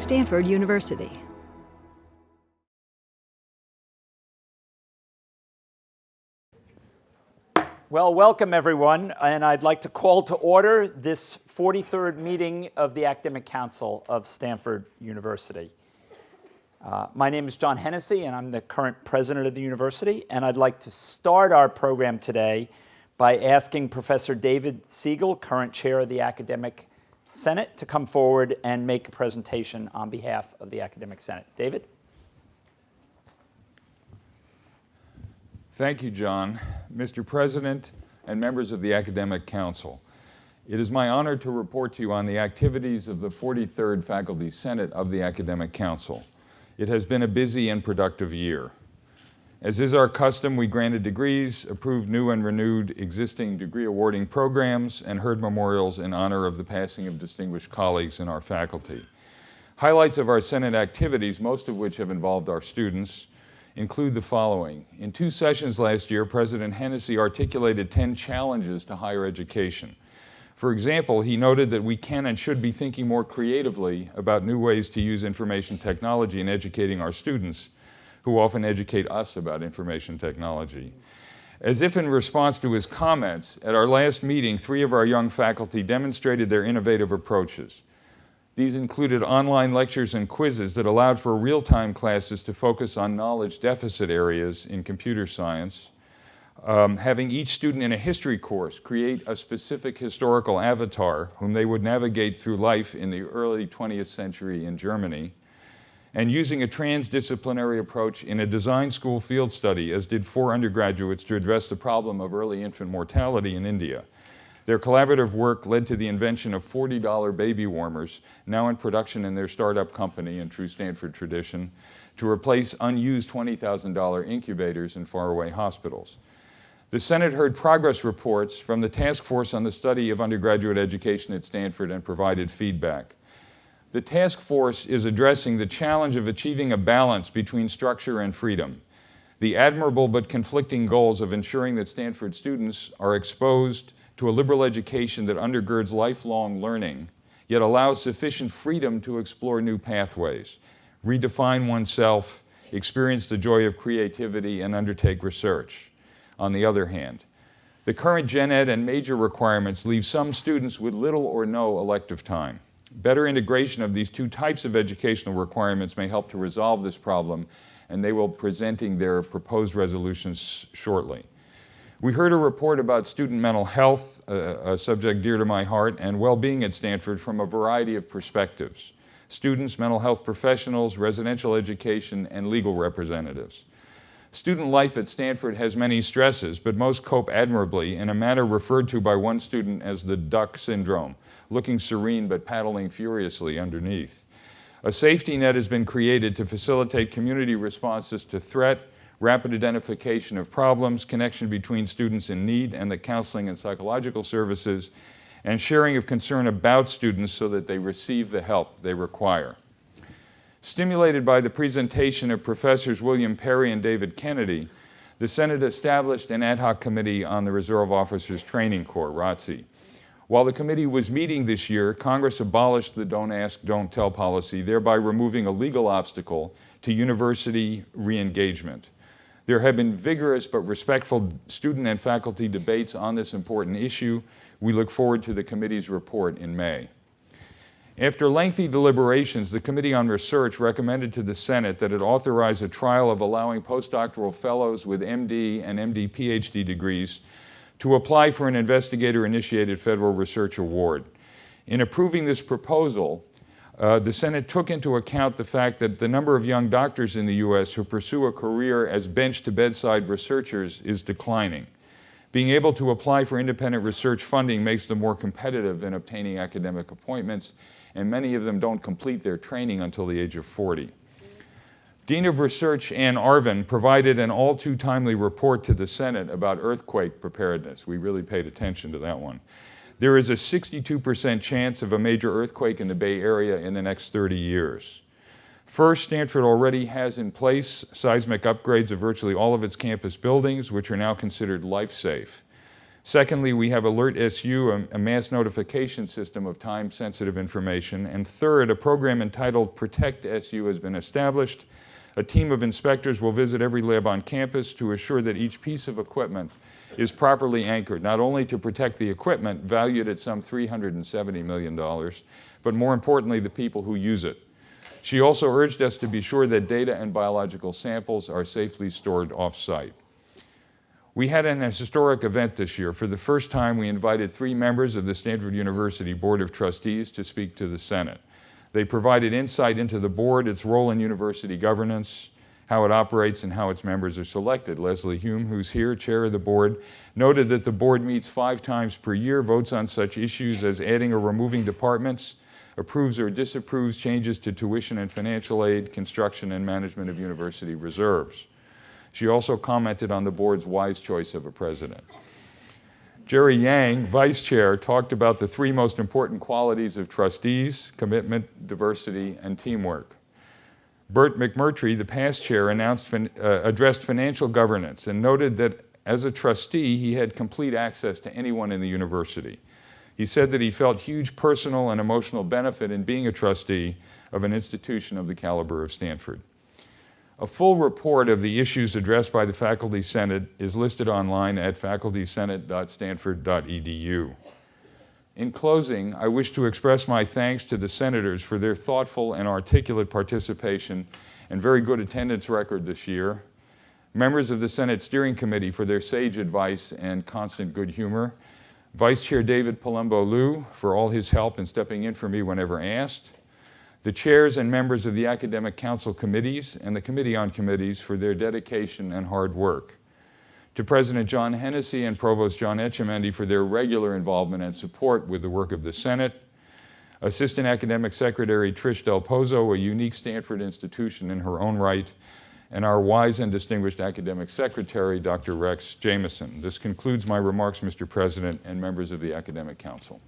Stanford University. Well, welcome everyone, and I'd like to call to order this 43rd meeting of the Academic Council of Stanford University. My name is John Hennessy, and I'm the current president of the university, and I'd like to start our program today by asking Professor David Spiegel, current chair of the Academic Senate, to come forward and make a presentation on behalf of the Academic Senate. David? Thank you, John. Mr. President and members of the Academic Council, it is my honor to report to you on the activities of the 43rd Faculty Senate of the Academic Council. It has been a busy and productive year. As is our custom, we granted degrees, approved new and renewed existing degree awarding programs, and heard memorials in honor of the passing of distinguished colleagues in our faculty. Highlights of our Senate activities, most of which have involved our students, include the following. In 2 sessions last year, President Hennessy articulated 10 challenges to higher education. For example, he noted that we can and should be thinking more creatively about new ways to use information technology in educating our students, who often educate us about information technology. As if in response to his comments, at our last meeting, 3 of our young faculty demonstrated their innovative approaches. These included online lectures and quizzes that allowed for real-time classes to focus on knowledge deficit areas in computer science, having each student in a history course create a specific historical avatar whom they would navigate through life in the early 20th century in Germany, and using a transdisciplinary approach in a design school field study, as did 4 undergraduates, to address the problem of early infant mortality in India. Their collaborative work led to the invention of $40 baby warmers, now in production in their startup company, in true Stanford tradition, to replace unused $20,000 incubators in faraway hospitals. The Senate heard progress reports from the task force on the study of undergraduate education at Stanford and provided feedback. The task force is addressing the challenge of achieving a balance between structure and freedom, the admirable but conflicting goals of ensuring that Stanford students are exposed to a liberal education that undergirds lifelong learning, yet allows sufficient freedom to explore new pathways, redefine oneself, experience the joy of creativity, and undertake research. On the other hand, the current gen ed and major requirements leave some students with little or no elective time. Better integration of these 2 types of educational requirements may help to resolve this problem, and they will be presenting their proposed resolutions shortly. We heard a report about student mental health, a subject dear to my heart, and well-being at Stanford from a variety of perspectives: students, mental health professionals, residential education, and legal representatives. Student life at Stanford has many stresses, but most cope admirably in a manner referred to by one student as the duck syndrome, looking serene but paddling furiously underneath. A safety net has been created to facilitate community responses to threat, rapid identification of problems, connection between students in need and the counseling and psychological services, and sharing of concern about students so that they receive the help they require. Stimulated by the presentation of Professors William Perry and David Kennedy, the Senate established an ad hoc committee on the Reserve Officers Training Corps, ROTC. While the committee was meeting this year, Congress abolished the Don't Ask, Don't Tell policy, thereby removing a legal obstacle to university re-engagement. There have been vigorous but respectful student and faculty debates on this important issue. We look forward to the committee's report in May. After lengthy deliberations, the Committee on Research recommended to the Senate that it authorize a trial of allowing postdoctoral fellows with MD and MD PhD degrees to apply for an investigator-initiated federal research award. In approving this proposal, the Senate took into account the fact that the number of young doctors in the U.S. who pursue a career as bench-to-bedside researchers is declining. Being able to apply for independent research funding makes them more competitive in obtaining academic appointments, and many of them don't complete their training until the age of 40. Dean of Research Ann Arvin provided an all too timely report to the Senate about earthquake preparedness. We really paid attention to that one. There is a 62% chance of a major earthquake in the Bay Area in the next 30 years. First, Stanford already has in place seismic upgrades of virtually all of its campus buildings, which are now considered life-safe. Secondly, we have Alert SU, a mass notification system of time-sensitive information. And third, a program entitled Protect SU has been established. A team of inspectors will visit every lab on campus to assure that each piece of equipment is properly anchored, not only to protect the equipment, valued at some $370 million, but more importantly, the people who use it. She also urged us to be sure that data and biological samples are safely stored off-site. We had an historic event this year. For the first time, we invited 3 members of the Stanford University Board of Trustees to speak to the Senate. They provided insight into the board, its role in university governance, how it operates, and how its members are selected. Leslie Hume, who's here, chair of the board, noted that the board meets 5 times per year, votes on such issues as adding or removing departments, approves or disapproves changes to tuition and financial aid, construction and management of university reserves. She also commented on the board's wise choice of a president. Jerry Yang, vice chair, talked about the 3 most important qualities of trustees: commitment, diversity, and teamwork. Bert McMurtry, the past chair, addressed financial governance and noted that as a trustee, he had complete access to anyone in the university. He said that he felt huge personal and emotional benefit in being a trustee of an institution of the caliber of Stanford. A full report of the issues addressed by the Faculty Senate is listed online at facultysenate.stanford.edu. In closing, I wish to express my thanks to the senators for their thoughtful and articulate participation and very good attendance record this year, members of the Senate Steering Committee for their sage advice and constant good humor, Vice Chair David Palumbo-Liu for all his help in stepping in for me whenever asked, the chairs and members of the Academic Council committees and the Committee on Committees for their dedication and hard work, to President John Hennessy and Provost John Etchemendy for their regular involvement and support with the work of the Senate, Assistant Academic Secretary Trish Del Pozo, a unique Stanford institution in her own right, and our wise and distinguished Academic Secretary, Dr. Rex Jameson. This concludes my remarks, Mr. President, and members of the Academic Council.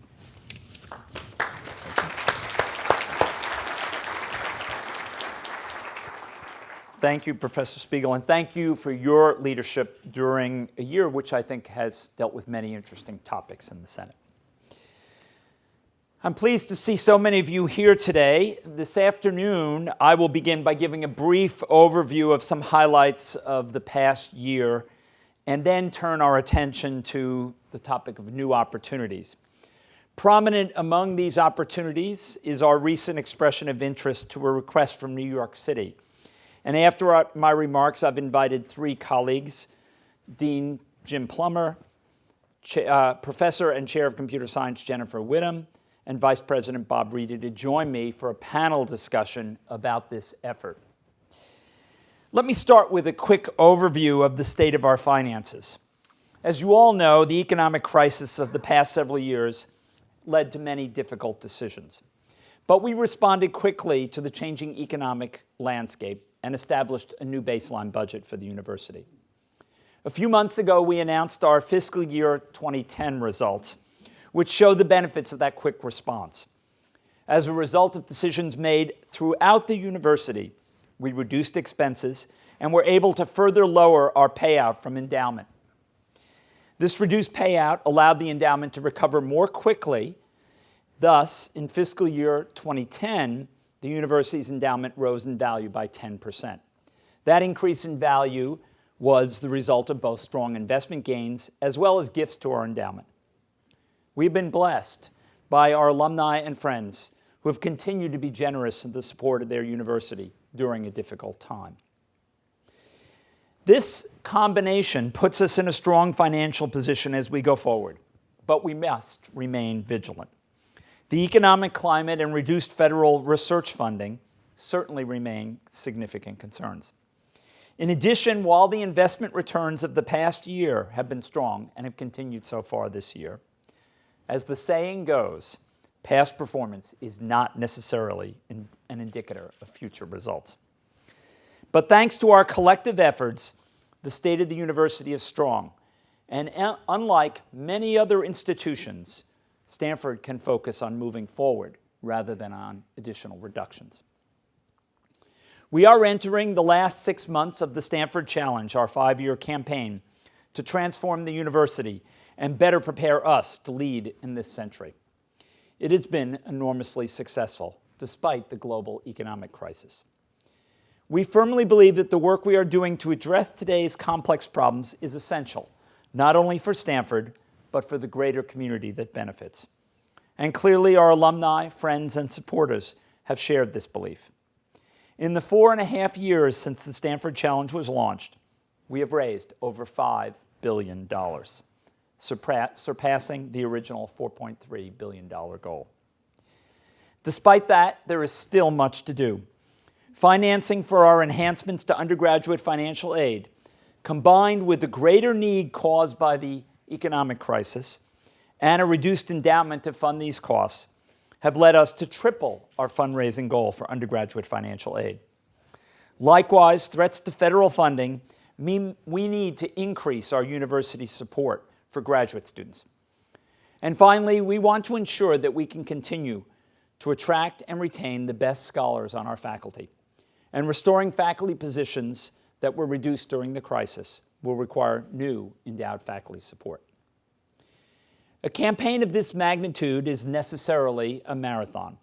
Thank you, Professor Spiegel, and thank you for your leadership during a year which I think has dealt with many interesting topics in the Senate. I'm pleased to see so many of you here today. This afternoon, I will begin by giving a brief overview of some highlights of the past year, and then turn our attention to the topic of new opportunities. Prominent among these opportunities is our recent expression of interest to a request from New York City. And after my remarks, I've invited 3 colleagues, Dean Jim Plummer, Professor and Chair of Computer Science Jennifer Widom, and Vice President Bob Reidy to join me for a panel discussion about this effort. Let me start with a quick overview of the state of our finances. As you all know, the economic crisis of the past several years led to many difficult decisions. But we responded quickly to the changing economic landscape and established a new baseline budget for the university. A few months ago, we announced our fiscal year 2010 results, which show the benefits of that quick response. As a result of decisions made throughout the university, we reduced expenses and were able to further lower our payout from endowment. This reduced payout allowed the endowment to recover more quickly. Thus, in fiscal year 2010, the university's endowment rose in value by 10%. That increase in value was the result of both strong investment gains as well as gifts to our endowment. We've been blessed by our alumni and friends who have continued to be generous in the support of their university during a difficult time. This combination puts us in a strong financial position as we go forward, but we must remain vigilant. The economic climate and reduced federal research funding certainly remain significant concerns. In addition, while the investment returns of the past year have been strong and have continued so far this year, as the saying goes, past performance is not necessarily an indicator of future results. But thanks to our collective efforts, the state of the university is strong. And unlike many other institutions, Stanford can focus on moving forward rather than on additional reductions. We are entering the last 6 months of the Stanford Challenge, our 5-year campaign to transform the university, and better prepare us to lead in this century. It has been enormously successful, despite the global economic crisis. We firmly believe that the work we are doing to address today's complex problems is essential, not only for Stanford, but for the greater community that benefits. And clearly our alumni, friends, and supporters have shared this belief. In the 4.5 years since the Stanford Challenge was launched, we have raised over $5 billion, surpassing the original $4.3 billion goal. Despite that, there is still much to do. Financing for our enhancements to undergraduate financial aid, combined with the greater need caused by the economic crisis and a reduced endowment to fund these costs, have led us to triple our fundraising goal for undergraduate financial aid. Likewise, threats to federal funding mean we need to increase our university support for graduate students. And finally, we want to ensure that we can continue to attract and retain the best scholars on our faculty. And restoring faculty positions that were reduced during the crisis will require new endowed faculty support. A campaign of this magnitude is necessarily a marathon,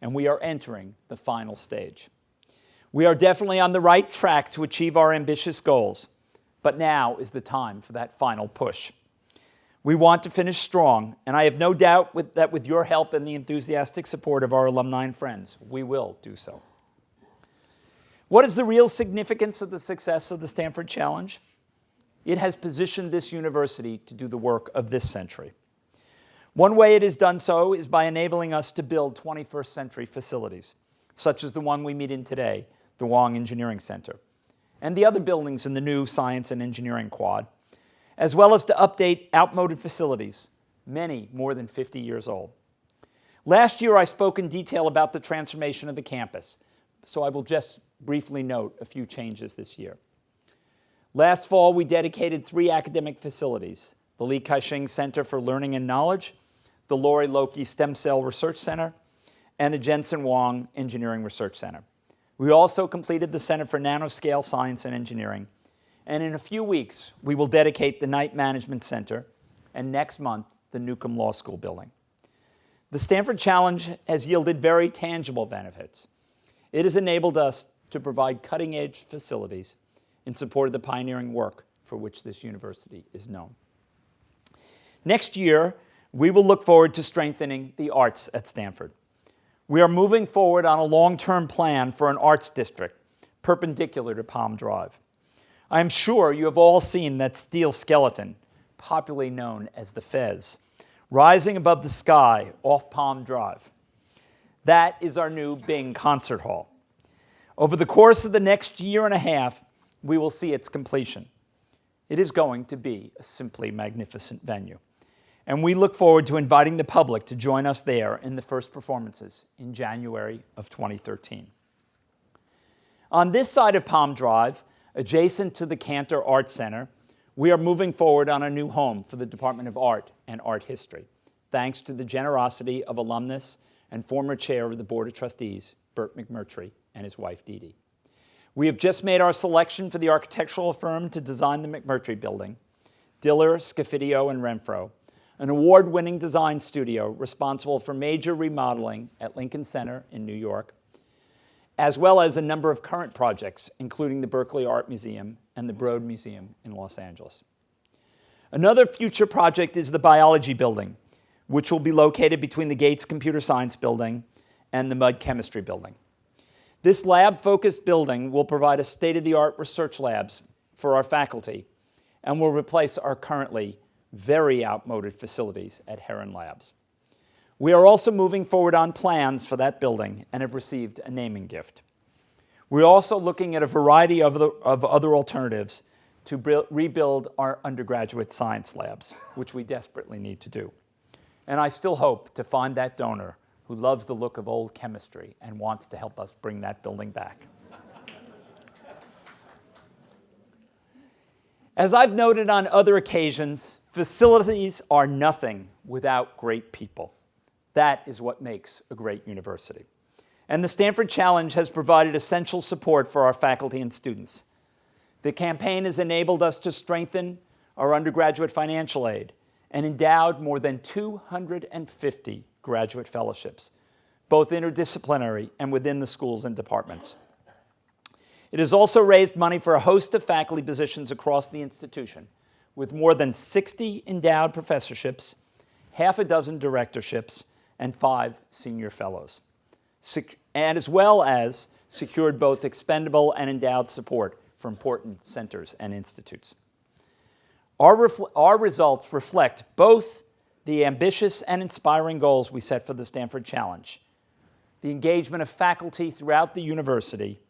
and we are entering the final stage. We are definitely on the right track to achieve our ambitious goals, but now is the time for that final push. We want to finish strong, and I have no doubt that with your help and the enthusiastic support of our alumni and friends, we will do so. What is the real significance of the success of the Stanford Challenge? It has positioned this university to do the work of this century. One way it has done so is by enabling us to build 21st century facilities, such as the one we meet in today, the Wang Engineering Center, and the other buildings in the new Science and Engineering Quad, as well as to update outmoded facilities, many more than 50 years old. Last year, I spoke in detail about the transformation of the campus, so I will just briefly note a few changes this year. Last fall, we dedicated 3 academic facilities: the Li Ka-shing Center for Learning and Knowledge, the Lori Loki Stem Cell Research Center, and the Jensen Huang Engineering Research Center. We also completed the Center for Nanoscale Science and Engineering, and in a few weeks, we will dedicate the Knight Management Center, and next month, the Newcomb Law School building. The Stanford Challenge has yielded very tangible benefits. It has enabled us to provide cutting-edge facilities in support of the pioneering work for which this university is known. Next year, we will look forward to strengthening the arts at Stanford. We are moving forward on a long-term plan for an arts district perpendicular to Palm Drive. I am sure you have all seen that steel skeleton, popularly known as the Fez, rising above the sky off Palm Drive. That is our new Bing Concert Hall. Over the course of the next year and a half, we will see its completion. It is going to be a simply magnificent venue. And we look forward to inviting the public to join us there in the first performances in January of 2013. On this side of Palm Drive, adjacent to the Cantor Art Center, we are moving forward on a new home for the Department of Art and Art History, thanks to the generosity of alumnus and former chair of the Board of Trustees, Burt McMurtry, and his wife, Dee Dee. We have just made our selection for the architectural firm to design the McMurtry Building, Diller, Scofidio, and Renfro, an award-winning design studio responsible for major remodeling at Lincoln Center in New York, as well as a number of current projects, including the Berkeley Art Museum and the Broad Museum in Los Angeles. Another future project is the Biology Building, which will be located between the Gates Computer Science Building and the Mudd Chemistry Building. This lab-focused building will provide a state-of-the-art research labs for our faculty and will replace our currently very outmoded facilities at Heron Labs. We are also moving forward on plans for that building and have received a naming gift. We're also looking at a variety of other alternatives to rebuild our undergraduate science labs, which we desperately need to do. And I still hope to find that donor who loves the look of old chemistry and wants to help us bring that building back. As I've noted on other occasions, facilities are nothing without great people. That is what makes a great university. And the Stanford Challenge has provided essential support for our faculty and students. The campaign has enabled us to strengthen our undergraduate financial aid and endowed more than 250 graduate fellowships, both interdisciplinary and within the schools and departments. It has also raised money for a host of faculty positions across the institution, with more than 60 endowed professorships, half a dozen directorships, and 5 senior fellows, and as well as secured both expendable and endowed support for important centers and institutes. Our results reflect both the ambitious and inspiring goals we set for the Stanford Challenge, the engagement of faculty throughout the university,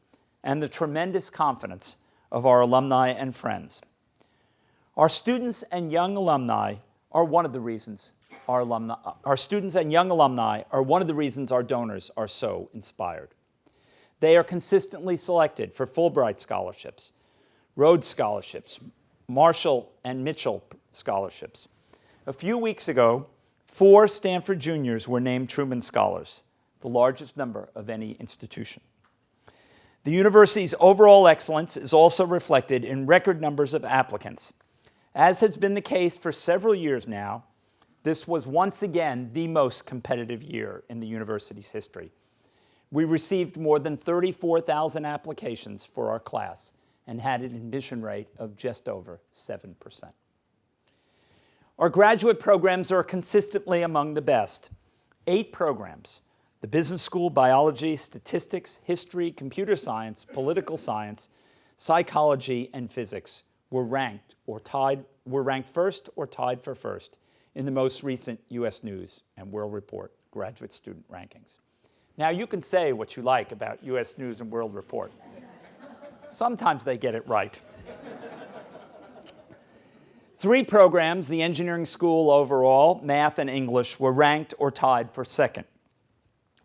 and the tremendous confidence of our alumni and friends. Our students and young alumni are one of the reasons our donors are so inspired. They are consistently selected for Fulbright scholarships, Rhodes scholarships, Marshall and Mitchell scholarships. A few weeks ago, 4 Stanford juniors were named Truman Scholars, the largest number of any institution. The university's overall excellence is also reflected in record numbers of applicants. As has been the case for several years now, this was once again the most competitive year in the university's history. We received more than 34,000 applications for our class and had an admission rate of just over 7%. Our graduate programs are consistently among the best. 8 programs, the business school, biology, statistics, history, computer science, political science, psychology, and physics, were ranked first or tied for first in the most recent U.S. News and World Report graduate student rankings. Now, you can say what you like about U.S. News and World Report. Sometimes they get it right. 3 programs, the engineering school overall, math and English, were ranked or tied for second.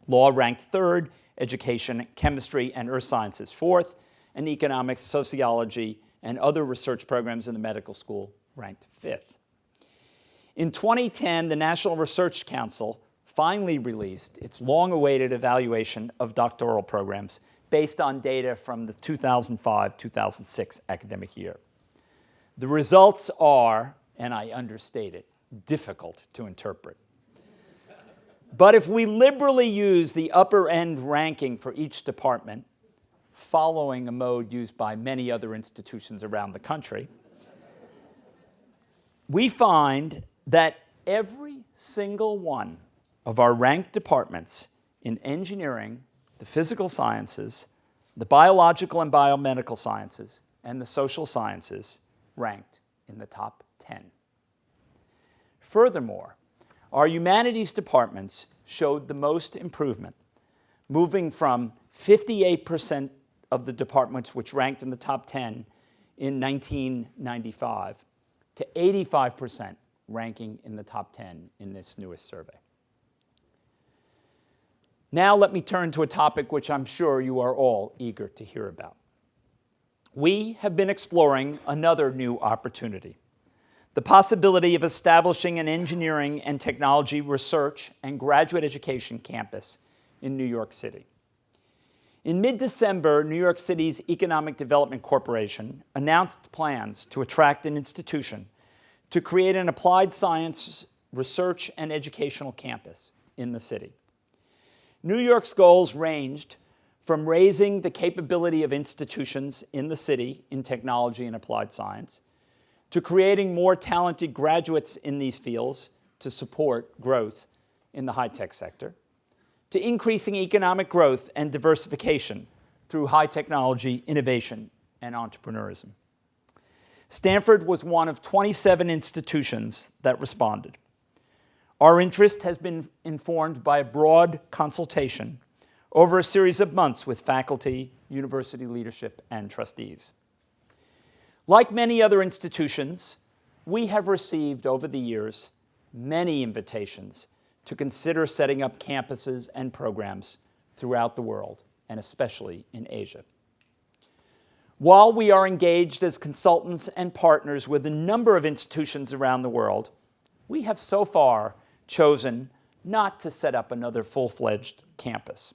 Law ranked 3rd, education, chemistry, and earth sciences 4th, and economics, sociology, and other research programs in the medical school ranked 5th. In 2010, the National Research Council finally released its long-awaited evaluation of doctoral programs based on data from the 2005-2006 academic year. The results are, and I understate it, difficult to interpret. But if we liberally use the upper-end ranking for each department, following a mode used by many other institutions around the country, we find that every single one of our ranked departments in engineering, the physical sciences, the biological and biomedical sciences, and the social sciences ranked in the top 10. Furthermore, our humanities departments showed the most improvement, moving from 58% of the departments which ranked in the top 10 in 1995 to 85% ranking in the top 10 in this newest survey. Now let me turn to a topic which I'm sure you are all eager to hear about. We have been exploring another new opportunity, the possibility of establishing an engineering and technology research and graduate education campus in New York City. In mid-December, New York City's Economic Development Corporation announced plans to attract an institution to create an applied science research and educational campus in the city. New York's goals ranged from raising the capability of institutions in the city in technology and applied science, to creating more talented graduates in these fields to support growth in the high-tech sector, to increasing economic growth and diversification through high technology, innovation, and entrepreneurism. Stanford was one of 27 institutions that responded. Our interest has been informed by a broad consultation over a series of months with faculty, university leadership, and trustees. Like many other institutions, we have received over the years many invitations to consider setting up campuses and programs throughout the world, and especially in Asia. While we are engaged as consultants and partners with a number of institutions around the world, we have so far chosen not to set up another full-fledged campus,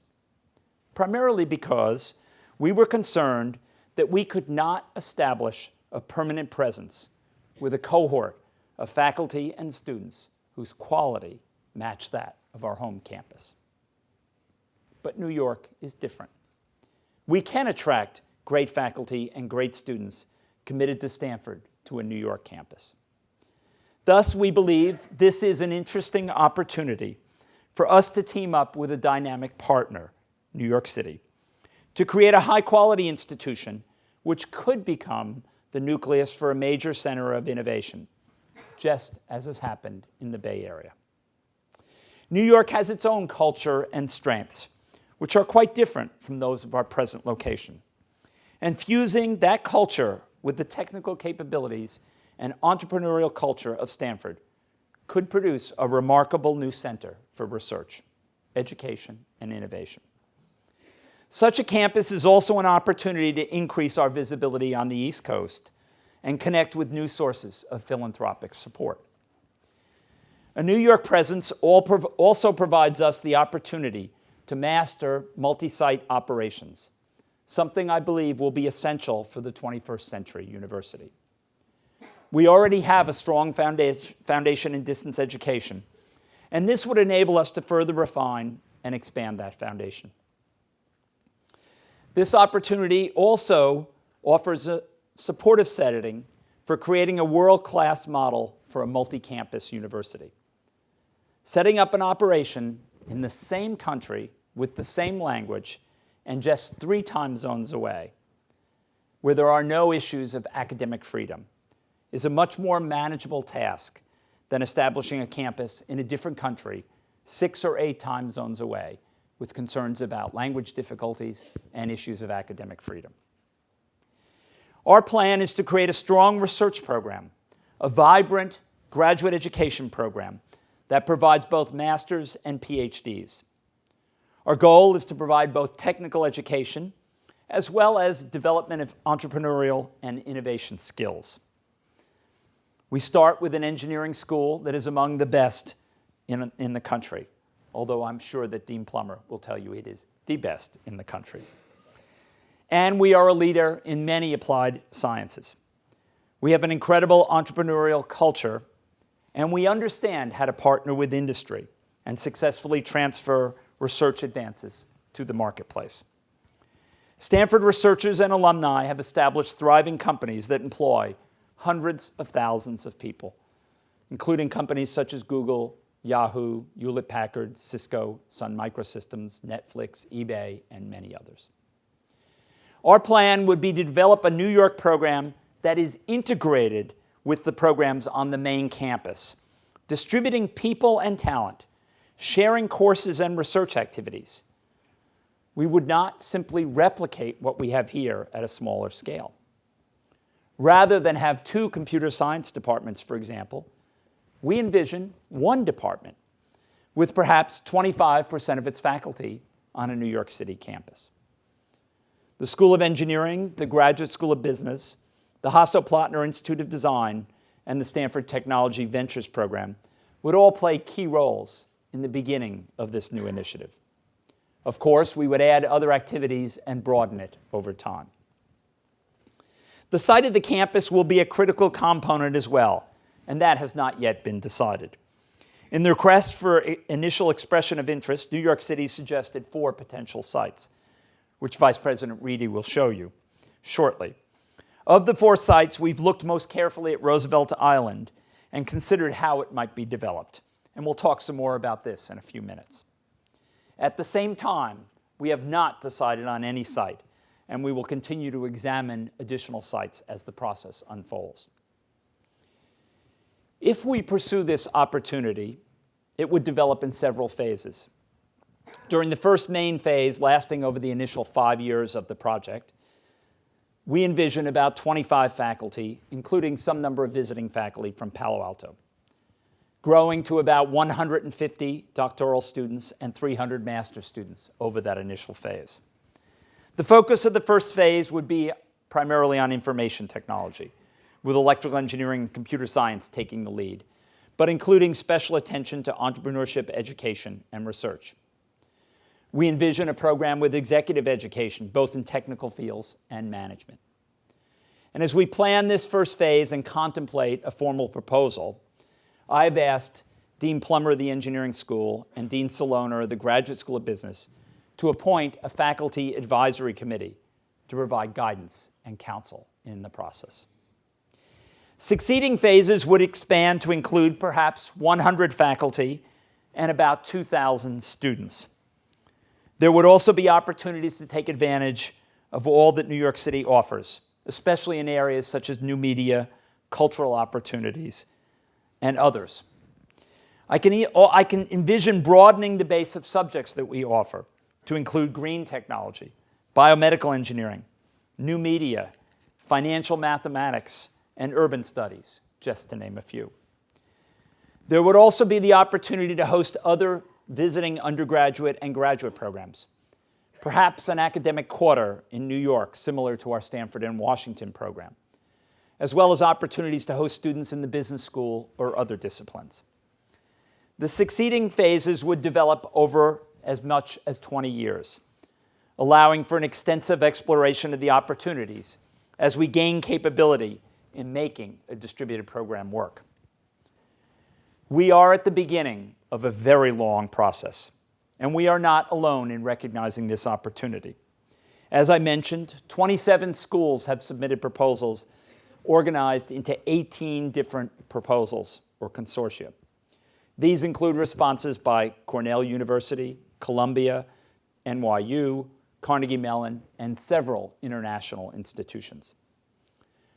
primarily because we were concerned that we could not establish a permanent presence with a cohort of faculty and students whose quality match that of our home campus. But New York is different. We can attract great faculty and great students committed to Stanford to a New York campus. Thus, we believe this is an interesting opportunity for us to team up with a dynamic partner, New York City, to create a high-quality institution which could become the nucleus for a major center of innovation, just as has happened in the Bay Area. New York has its own culture and strengths, which are quite different from those of our present location. And fusing that culture with the technical capabilities and entrepreneurial culture of Stanford could produce a remarkable new center for research, education, and innovation. Such a campus is also an opportunity to increase our visibility on the East Coast and connect with new sources of philanthropic support. A New York presence also provides us the opportunity to master multi-site operations, something I believe will be essential for the 21st century university. We already have a strong foundation in distance education, and this would enable us to further refine and expand that foundation. This opportunity also offers a supportive setting for creating a world-class model for a multi-campus university. Setting up an operation in the same country with the same language and just 3 time zones away, where there are no issues of academic freedom, is a much more manageable task than establishing a campus in a different country 6 or 8 time zones away with concerns about language difficulties and issues of academic freedom. Our plan is to create a strong research program, a vibrant graduate education program that provides both master's and PhDs. Our goal is to provide both technical education as well as development of entrepreneurial and innovation skills. We start with an engineering school that is among the best in the country, although I'm sure that Dean Plummer will tell you it is the best in the country. And we are a leader in many applied sciences. We have an incredible entrepreneurial culture, and we understand how to partner with industry and successfully transfer research advances to the marketplace. Stanford researchers and alumni have established thriving companies that employ hundreds of thousands of people, including companies such as Google, Yahoo, Hewlett-Packard, Cisco, Sun Microsystems, Netflix, eBay, and many others. Our plan would be to develop a New York program that is integrated with the programs on the main campus, distributing people and talent, sharing courses and research activities. We would not simply replicate what we have here at a smaller scale. Rather than have 2 computer science departments, for example, we envision 1 department with perhaps 25% of its faculty on a New York City campus. The School of Engineering, the Graduate School of Business, the Hasso-Plattner Institute of Design, and the Stanford Technology Ventures Program would all play key roles in the beginning of this new initiative. Of course, we would add other activities and broaden it over time. The site of the campus will be a critical component as well, and that has not yet been decided. In the request for initial expression of interest, New York City suggested 4 potential sites, which Vice President Reidy will show you shortly. Of the 4 sites, we've looked most carefully at Roosevelt Island and considered how it might be developed, and we'll talk some more about this in a few minutes. At the same time, we have not decided on any site, and we will continue to examine additional sites as the process unfolds. If we pursue this opportunity, it would develop in several phases. During the first main phase, lasting over the initial 5 years of the project, we envision about 25 faculty, including some number of visiting faculty from Palo Alto, growing to about 150 doctoral students and 300 master's students over that initial phase. The focus of the first phase would be primarily on information technology, with electrical engineering and computer science taking the lead, but including special attention to entrepreneurship, education, and research. We envision a program with executive education, both in technical fields and management. And as we plan this first phase and contemplate a formal proposal, I've asked Dean Plummer of the Engineering School and Dean Salona of the Graduate School of Business to appoint a faculty advisory committee to provide guidance and counsel in the process. Succeeding phases would expand to include perhaps 100 faculty and about 2,000 students. There would also be opportunities to take advantage of all that New York City offers, especially in areas such as new media, cultural opportunities, and others. I can envision broadening the base of subjects that we offer to include green technology, biomedical engineering, new media, financial mathematics, and urban studies, just to name a few. There would also be the opportunity to host other visiting undergraduate and graduate programs, perhaps an academic quarter in New York, similar to our Stanford and Washington program, as well as opportunities to host students in the business school or other disciplines. The succeeding phases would develop over as much as 20 years, allowing for an extensive exploration of the opportunities as we gain capability in making a distributed program work. We are at the beginning of a very long process, and we are not alone in recognizing this opportunity. As I mentioned, 27 schools have submitted proposals organized into 18 different proposals or consortia. These include responses by Cornell University, Columbia, NYU, Carnegie Mellon, and several international institutions.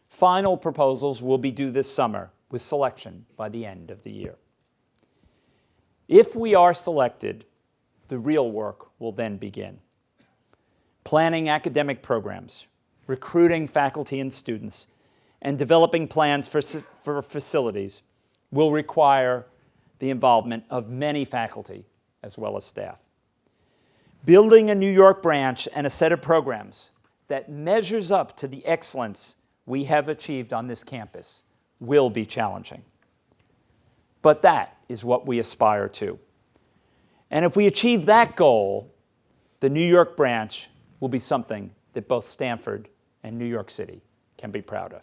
Final proposals will be due this summer, with selection by the end of the year. If we are selected, the real work will then begin. Planning academic programs, recruiting faculty and students, and developing plans for facilities will require the involvement of many faculty as well as staff. Building a New York branch and a set of programs that measures up to the excellence we have achieved on this campus will be challenging. But that is what we aspire to. And if we achieve that goal, the New York branch will be something that both Stanford and New York City can be proud of.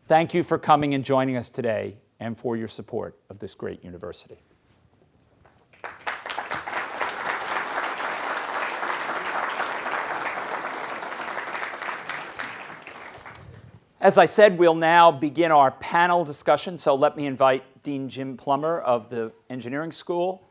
Thank you for coming and joining us today and for your support of this great university. As I said, we'll now begin our panel discussion, so let me invite Dean Jim Plummer of the Engineering School,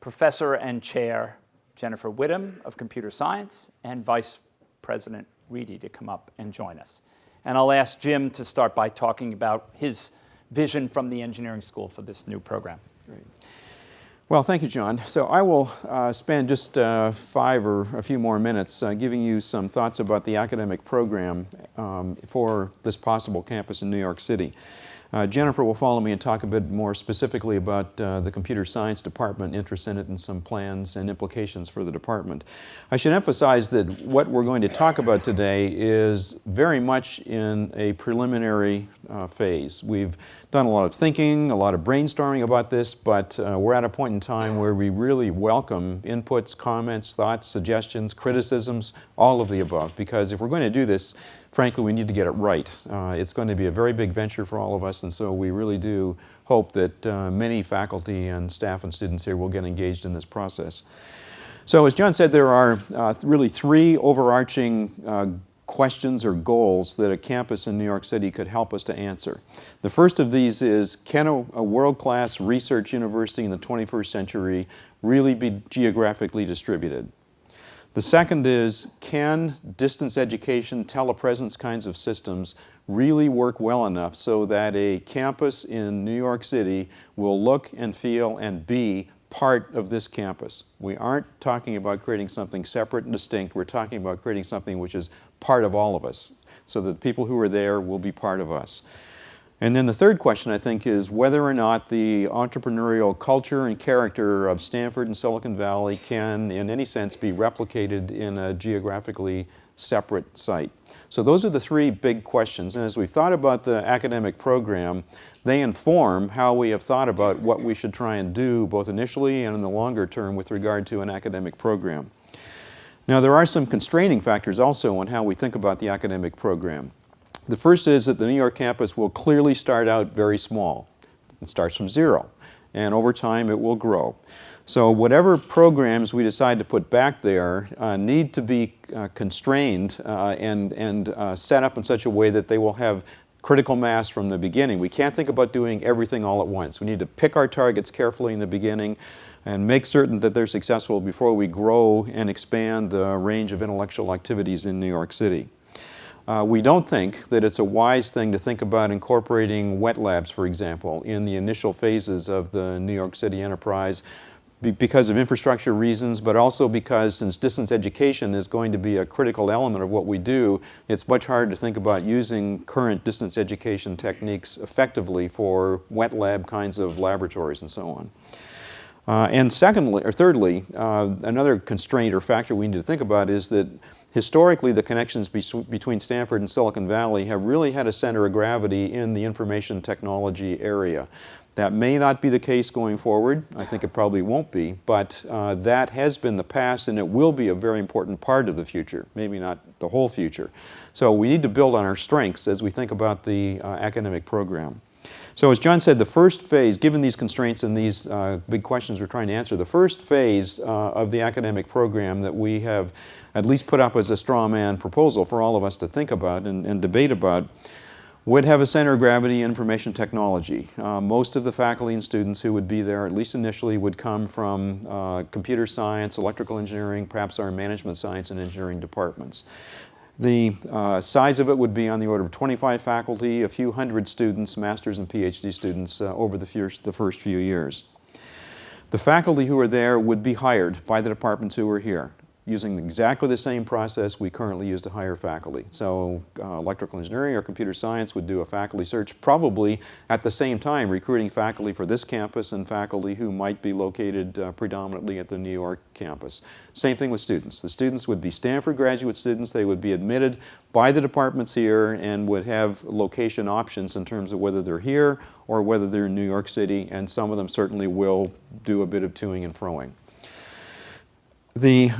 Professor and Chair Jennifer Widom of Computer Science, and Vice President Reidy to come up and join us. And I'll ask Jim to start by talking about his vision from the Engineering School for this new program. Great. Well, thank you, John. So I will spend just 5 or a few more minutes giving you some thoughts about the academic program for this possible campus in New York City. Jennifer will follow me and talk a bit more specifically about the computer science department, interest in it, and some plans and implications for the department. I should emphasize that what we're going to talk about today is very much in a preliminary phase. We've done a lot of thinking, a lot of brainstorming about this, but we're at a point in time where we really welcome inputs, comments, thoughts, suggestions, criticisms, all of the above, because if we're going to do this, frankly, we need to get it right. It's going to be a very big venture for all of us, and so we really do hope that many faculty and staff and students here will get engaged in this process. So as John said, there are really 3 overarching questions or goals that a campus in New York City could help us to answer. The first of these is, can a world-class research university in the 21st century really be geographically distributed? The second is, can distance education, telepresence kinds of systems really work well enough so that a campus in New York City will look and feel and be part of this campus? We aren't talking about creating something separate and distinct. We're talking about creating something which is part of all of us, so that the people who are there will be part of us. And then the third question, I think, is whether or not the entrepreneurial culture and character of Stanford and Silicon Valley can, in any sense, be replicated in a geographically separate site. So those are the 3 big questions. And as we've thought about the academic program, they inform how we have thought about what we should try and do, both initially and in the longer term, with regard to an academic program. Now, there are some constraining factors also on how we think about the academic program. The first is that the New York campus will clearly start out very small. It starts from zero, and over time it will grow. So whatever programs we decide to put back there need to be constrained and set up in such a way that they will have critical mass from the beginning. We can't think about doing everything all at once. We need to pick our targets carefully in the beginning and make certain that they're successful before we grow and expand the range of intellectual activities in New York City. We don't think that it's a wise thing to think about incorporating wet labs, for example, in the initial phases of the New York City enterprise because of infrastructure reasons, but also because since distance education is going to be a critical element of what we do, it's much harder to think about using current distance education techniques effectively for wet lab kinds of laboratories and so on. And thirdly, another constraint or factor we need to think about is that historically the connections between Stanford and Silicon Valley have really had a center of gravity in the information technology area. That may not be the case going forward. I think it probably won't be, but that has been the past and it will be a very important part of the future, maybe not the whole future. So we need to build on our strengths as we think about the academic program. So as John said, the first phase, given these constraints and these big questions we're trying to answer, the first phase of the academic program that we have at least put up as a straw man proposal for all of us to think about and debate about would have a center of gravity in information technology. Most of the faculty and students who would be there, at least initially, would come from computer science, electrical engineering, perhaps our management science and engineering departments. The size of it would be on the order of 25 faculty, a few hundred students, master's and PhD students over the first few years. The faculty who are there would be hired by the departments who are here, using exactly the same process we currently use to hire faculty. So electrical engineering or computer science would do a faculty search, probably at the same time recruiting faculty for this campus and faculty who might be located predominantly at the New York campus. Same thing with students. The students would be Stanford graduate students. They would be admitted by the departments here and would have location options in terms of whether they're here or whether they're in New York City, and some of them certainly will do a bit of toing and froing. The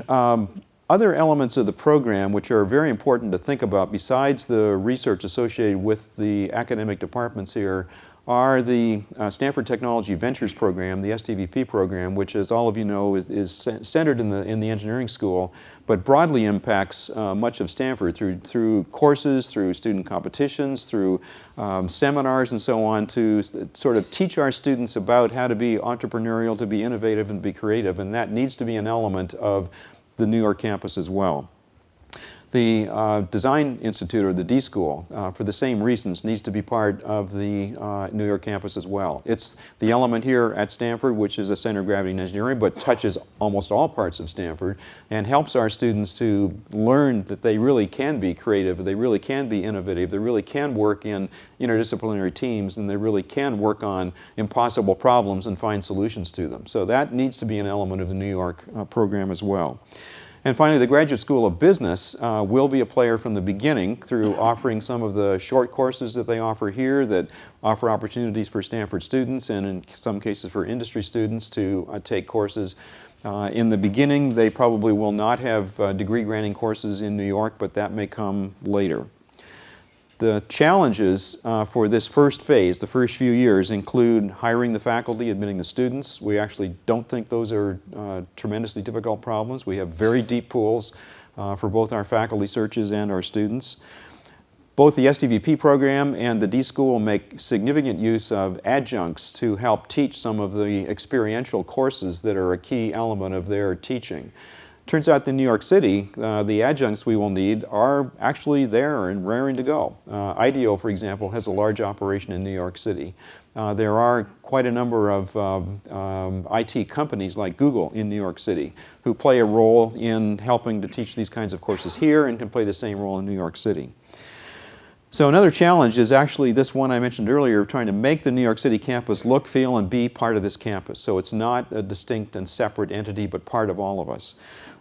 other elements of the program which are very important to think about besides the research associated with the academic departments here are the Stanford Technology Ventures program, the STVP program, which as all of you know is centered in the engineering school, but broadly impacts much of Stanford through courses, through student competitions, through seminars and so on to sort of teach our students about how to be entrepreneurial, to be innovative and be creative, and that needs to be an element of the New York campus as well. The Design Institute, or the D School, for the same reasons, needs to be part of the New York campus as well. It's the element here at Stanford, which is a center of gravity in engineering, but touches almost all parts of Stanford and helps our students to learn that they really can be creative, they really can be innovative, they really can work in interdisciplinary teams, and they really can work on impossible problems and find solutions to them. So that needs to be an element of the New York program as well. And finally, the Graduate School of Business will be a player from the beginning through offering some of the short courses that they offer here that offer opportunities for Stanford students and in some cases for industry students to take courses. In the beginning, they probably will not have degree-granting courses in New York, but that may come later. The challenges for this first phase, the first few years, include hiring the faculty, admitting the students. We actually don't think those are tremendously difficult problems. We have very deep pools for both our faculty searches and our students. Both the STVP program and the D School make significant use of adjuncts to help teach some of the experiential courses that are a key element of their teaching. Turns out in New York City, the adjuncts we will need are actually there and raring to go. IDEO, for example, has a large operation in New York City. There are quite a number of IT companies like Google in New York City who play a role in helping to teach these kinds of courses here and can play the same role in New York City. So another challenge is actually this one I mentioned earlier, trying to make the New York City campus look, feel, and be part of this campus. So it's not a distinct and separate entity, but part of all of us.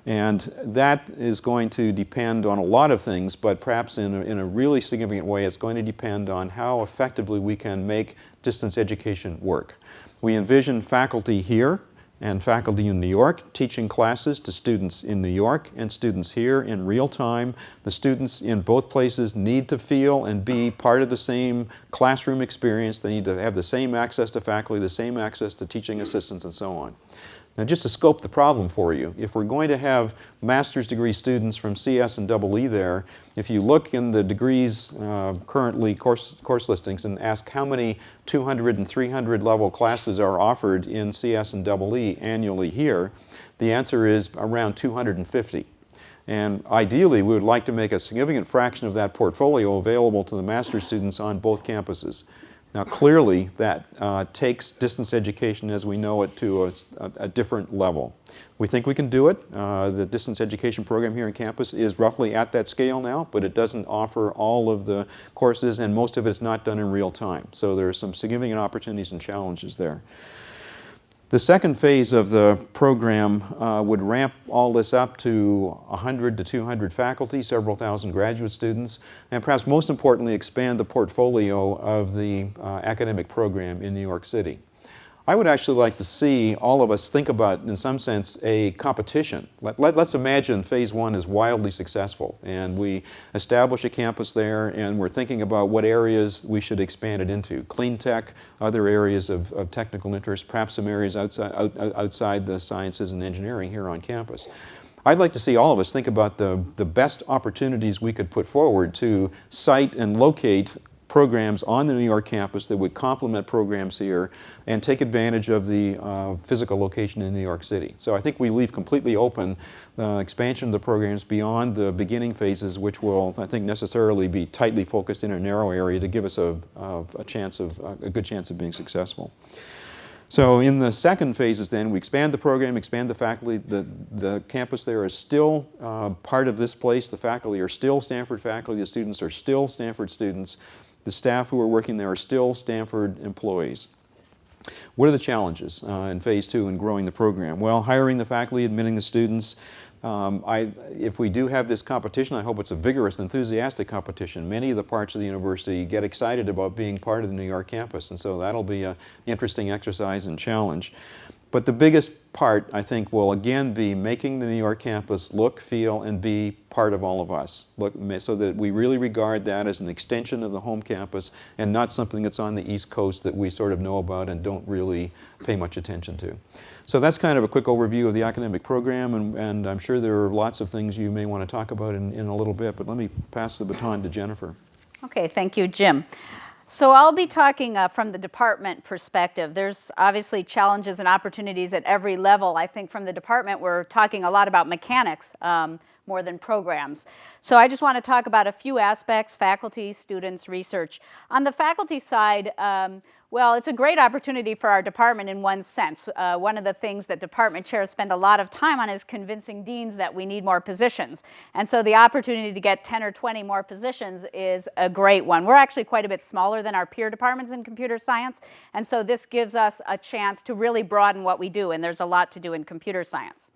And that is going to depend on a lot of things, but perhaps in a really significant way, it's going to depend on how effectively we can make distance education work. We envision faculty here and faculty in New York teaching classes to students in New York and students here in real time. The students in both places need to feel and be part of the same classroom experience. They need to have the same access to faculty, the same access to teaching assistants, and so on. Now, just to scope the problem for you, if we're going to have master's degree students from CS and EE there, if you look in the degrees currently course listings and ask how many 200 and 300 level classes are offered in CS and EE annually here, the answer is around 250. And ideally, we would like to make a significant fraction of that portfolio available to the master's students on both campuses. Now, clearly, that takes distance education as we know it to a different level. We think we can do it. The distance education program here on campus is roughly at that scale now, but it doesn't offer all of the courses, and most of it's not done in real time. So there are some significant opportunities and challenges there. The second phase of the program would ramp all this up to 100 to 200 faculty, several thousand graduate students, and perhaps most importantly, expand the portfolio of the academic program in New York City. I would actually like to see all of us think about, in some sense, a competition. Let's imagine phase one is wildly successful and we establish a campus there and we're thinking about what areas we should expand it into. Clean tech, other areas of technical interest, perhaps some areas outside the sciences and engineering here on campus. I'd like to see all of us think about the best opportunities we could put forward to cite and locate programs on the New York campus that would complement programs here and take advantage of the physical location in New York City. So I think we leave completely open the expansion of the programs beyond the beginning phases, which will, I think, necessarily be tightly focused in a narrow area to give us a good chance of being successful. So in the second phases then, we expand the program, expand the faculty. The campus there is still part of this place. The faculty are still Stanford faculty. The students are still Stanford students. The staff who are working there are still Stanford employees. What are the challenges in phase two in growing the program? Well, hiring the faculty, admitting the students. If we do have this competition, I hope it's a vigorous, enthusiastic competition. Many of the parts of the university get excited about being part of the New York campus, and so that'll be an interesting exercise and challenge. But the biggest part, I think, will again be making the New York campus look, feel, and be part of all of us, so that we really regard that as an extension of the home campus and not something that's on the East Coast that we sort of know about and don't really pay much attention to. So that's kind of a quick overview of the academic program, and I'm sure there are lots of things you may want to talk about in a little bit, but let me pass the baton to Jennifer. Okay, thank you, Jim. So I'll be talking from the department perspective. There's obviously challenges and opportunities at every level. I think from the department we're talking a lot about mechanics more than programs. So I just want to talk about a few aspects: faculty, students, research. On the faculty side, well, it's a great opportunity for our department in one sense. One of the things that department chairs spend a lot of time on is convincing deans that we need more positions. And so the opportunity to get 10 or 20 more positions is a great one. We're actually quite a bit smaller than our peer departments in computer science, and so this gives us a chance to really broaden what we do, and there's a lot to do in computer science.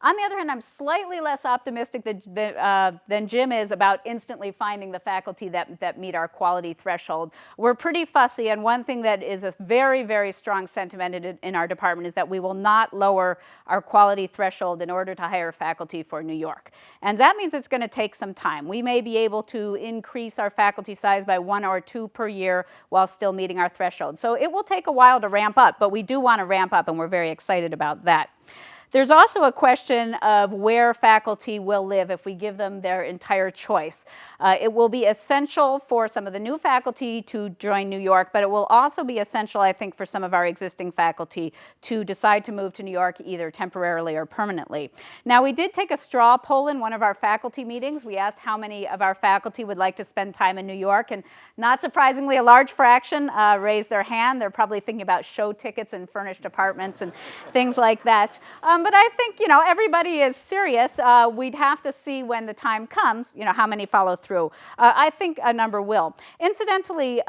On the other hand, I'm slightly less optimistic than Jim is about instantly finding the faculty that meet our quality threshold. We're pretty fussy, and one thing that is a very, very strong sentiment in our department is that we will not lower our quality threshold in order to hire faculty for New York. And that means it's going to take some time. We may be able to increase our faculty size by 1 or 2 per year while still meeting our threshold. So it will take a while to ramp up, but we do want to ramp up, and we're very excited about that. There's also a question of where faculty will live if we give them their entire choice. It will be essential for some of the new faculty to join New York, but it will also be essential, I think, for some of our existing faculty to decide to move to New York either temporarily or permanently. Now, we did take a straw poll in one of our faculty meetings. We asked how many of our faculty would like to spend time in New York, and not surprisingly, a large fraction raised their hand. They're probably thinking about show tickets and furnished apartments and things like that. But I think, everybody is serious. We'd have to see when the time comes, how many follow through. I think a number will. Incidentally,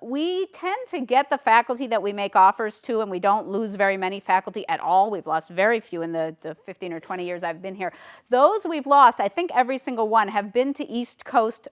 we tend to get the faculty that we make offers to, and we don't lose very many faculty at all. We've lost very few in the 15 or 20 years I've been here. Those we've lost, I think every single one, have been to East Coast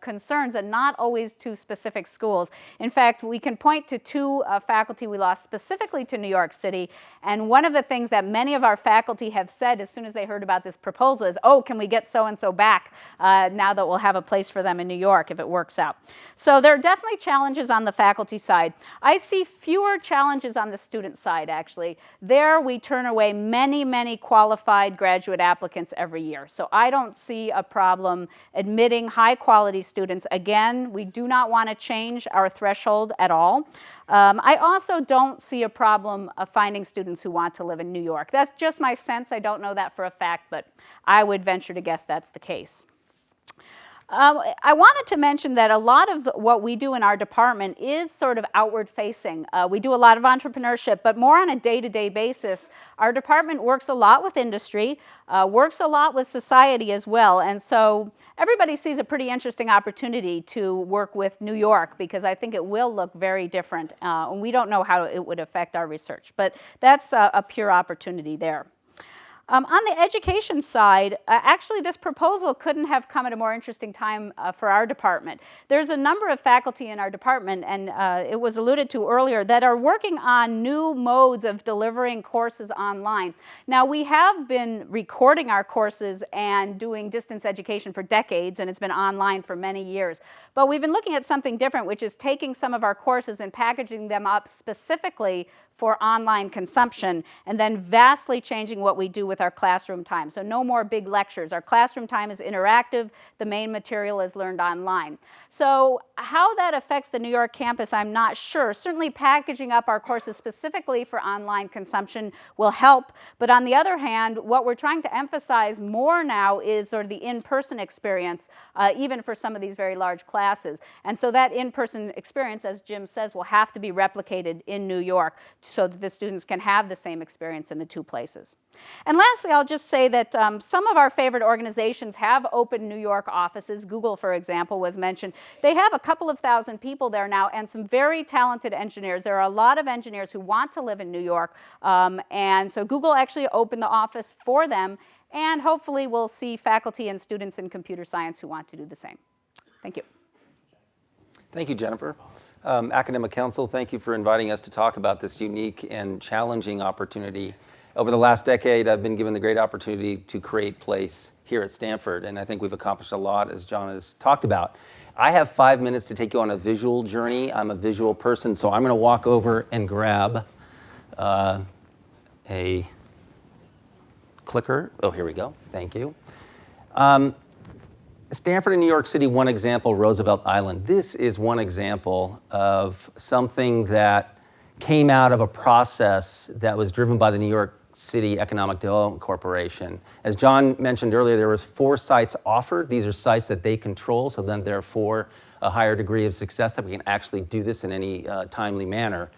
concerns and not always to specific schools. In fact, we can point to two faculty we lost specifically to New York City, and one of the things that many of our faculty have said as soon as they heard about this proposal is, oh, can we get so-and-so back now that we'll have a place for them in New York if it works out. So there are definitely challenges on the faculty side. I see fewer challenges on the student side, actually. There we turn away many, many qualified graduate applicants every year. So I don't see a problem admitting high-quality students. Again, we do not want to change our threshold at all. I also don't see a problem of finding students who want to live in New York. That's just my sense. I don't know that for a fact, but I would venture to guess that's the case. I wanted to mention that a lot of what we do in our department is sort of outward facing. We do a lot of entrepreneurship, but more on a day-to-day basis. Our department works a lot with industry, works a lot with society as well, and so everybody sees a pretty interesting opportunity to work with New York because I think it will look very different, and we don't know how it would affect our research, but that's a pure opportunity there. On the education side, actually this proposal couldn't have come at a more interesting time for our department. There's a number of faculty in our department, and it was alluded to earlier, that are working on new modes of delivering courses online. Now, we have been recording our courses and doing distance education for decades, and it's been online for many years. But we've been looking at something different, which is taking some of our courses and packaging them up specifically for online consumption, and then vastly changing what we do with our classroom time. So no more big lectures. Our classroom time is interactive. The main material is learned online. So how that affects the New York campus, I'm not sure. Certainly packaging up our courses specifically for online consumption will help. But on the other hand, what we're trying to emphasize more now is sort of the in-person experience, even for some of these very large classes. And so that in-person experience, as Jim says, will have to be replicated in New York so that the students can have the same experience in the two places. And lastly, I'll just say that some of our favorite organizations have opened New York offices. Google, for example, was mentioned. They have a couple of thousand people there now and some very talented engineers. There are a lot of engineers who want to live in New York, and so Google actually opened the office for them, and hopefully we'll see faculty and students in computer science who want to do the same. Thank you. Thank you, Jennifer. Academic Council, thank you for inviting us to talk about this unique and challenging opportunity. Over the last decade, I've been given the great opportunity to create place here at Stanford, and I think we've accomplished a lot, as John has talked about. I have 5 minutes to take you on a visual journey. I'm a visual person, so I'm going to walk over and grab a clicker. Oh, here we go. Thank you. Stanford and New York City, one example, Roosevelt Island. This is one example of something that came out of a process that was driven by the New York City Economic Development Corporation. As John mentioned earlier, there was 4 sites offered. These are sites that they control, so then therefore a higher degree of success that we can actually do this in any timely manner.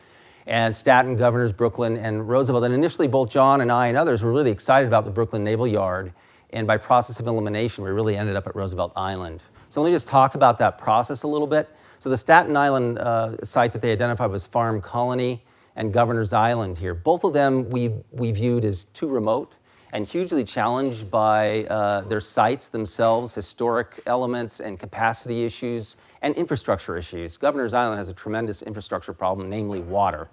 And Staten, Governors, Brooklyn, and Roosevelt. And initially, both John and I and others were really excited about the Brooklyn Naval Yard. And by process of elimination, we really ended up at Roosevelt Island. So let me just talk about that process a little bit. So the Staten Island site that they identified was Farm Colony and Governor's Island here. Both of them we viewed as too remote and hugely challenged by their sites themselves, historic elements and capacity issues and infrastructure issues. Governor's Island has a tremendous infrastructure problem, namely water.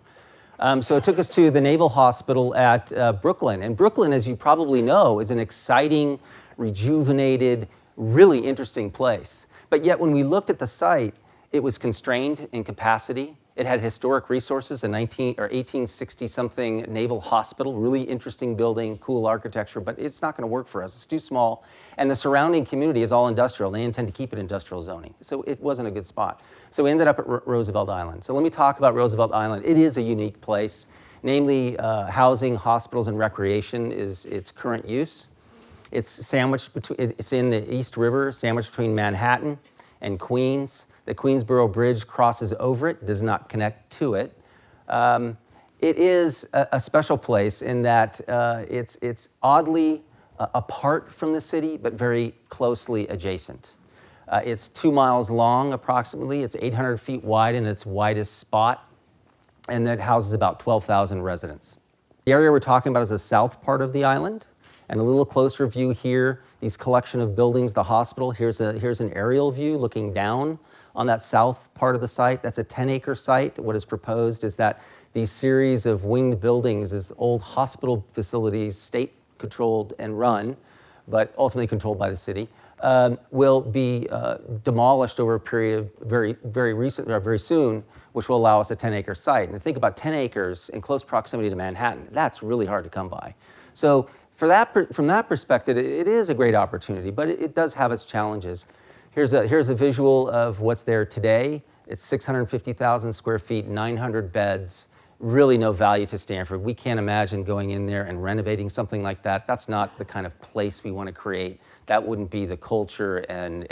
So it took us to the Naval Hospital at Brooklyn. And Brooklyn, as you probably know, is an exciting, rejuvenated, really interesting place. But yet when we looked at the site, it was constrained in capacity. It had historic resources, a 1860-something naval hospital, really interesting building, cool architecture, but it's not going to work for us. It's too small. And the surrounding community is all industrial. They intend to keep it industrial zoning. So it wasn't a good spot. So we ended up at Roosevelt Island. So let me talk about Roosevelt Island. It is a unique place. Namely, housing, hospitals, and recreation is its current use. It's in the East River, sandwiched between Manhattan and Queens. The Queensboro Bridge crosses over it, does not connect to it. It is a special place in that it's oddly apart from the city, but very closely adjacent. It's 2 miles long approximately. It's 800 feet wide in its widest spot, and it houses about 12,000 residents. The area we're talking about is the south part of the island, and a little closer view here, these collection of buildings, the hospital. Here's an aerial view looking down on that south part of the site. That's a 10-acre site. What is proposed is that these series of winged buildings, these old hospital facilities, state-controlled and run, but ultimately controlled by the city, will be demolished over a period of very soon, which will allow us a 10-acre site. And think about 10 acres in close proximity to Manhattan. That's really hard to come by. So from that perspective, it is a great opportunity, but it does have its challenges. Here's a visual of what's there today. It's 650,000 square feet, 900 beds. Really no value to Stanford. We can't imagine going in there and renovating something like that. That's not the kind of place we want to create. That wouldn't be the culture and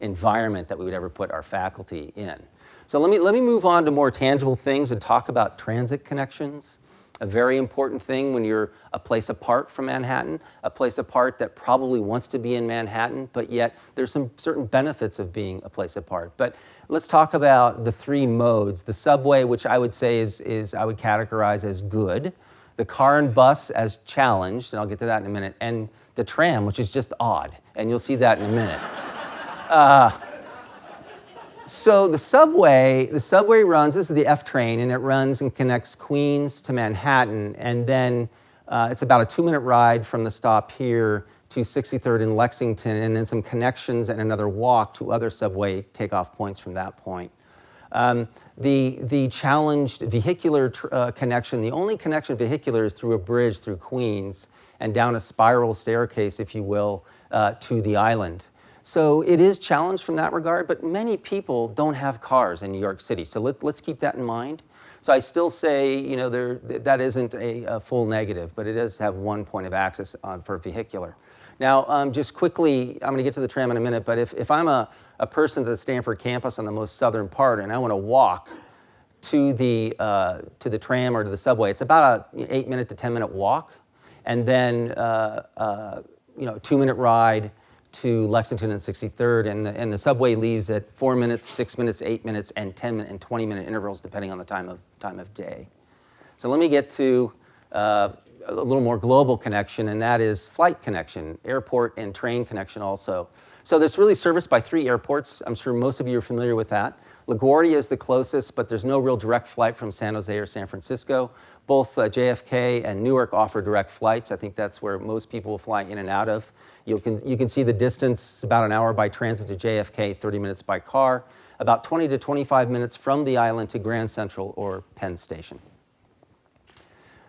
environment that we would ever put our faculty in. So let me move on to more tangible things and talk about transit connections. A very important thing when you're a place apart from Manhattan, a place apart that probably wants to be in Manhattan, but yet there's some certain benefits of being a place apart. But let's talk about the 3 modes. The subway, which I would say is I would categorize as good. The car and bus as challenged, and I'll get to that in a minute. And the tram, which is just odd, and you'll see that in a minute. So the subway runs, this is the F train, and it runs and connects Queens to Manhattan, and then it's about a 2-minute ride from the stop here to 63rd in Lexington, and then some connections and another walk to other subway takeoff points from that point. The challenged vehicular connection, the only connection vehicular is through a bridge through Queens and down a spiral staircase, if you will, to the island. So it is challenged from that regard, but many people don't have cars in New York City. So let's keep that in mind. So I still say, you know, that isn't a full negative, but it does have one point of access for vehicular. Now, just quickly, I'm going to get to the tram in a minute, but if I'm a person at the Stanford campus on the most southern part and I want to walk to the tram or to the subway, it's about a 8-minute to 10-minute walk, and then 2-minute ride to Lexington and 63rd, and the subway leaves at 4 minutes, 6 minutes, 8 minutes, and 10-minute and 20-minute intervals depending on the time of day. So let me get to a little more global connection, and that is flight connection, airport and train connection also. So this really serviced by 3 airports. I'm sure most of you are familiar with that. LaGuardia is the closest, but there's no real direct flight from San Jose or San Francisco. Both JFK and Newark offer direct flights. I think that's where most people will fly in and out of. You can see the distance. It's about an hour by transit to JFK, 30 minutes by car, about 20 to 25 minutes from the island to Grand Central or Penn Station.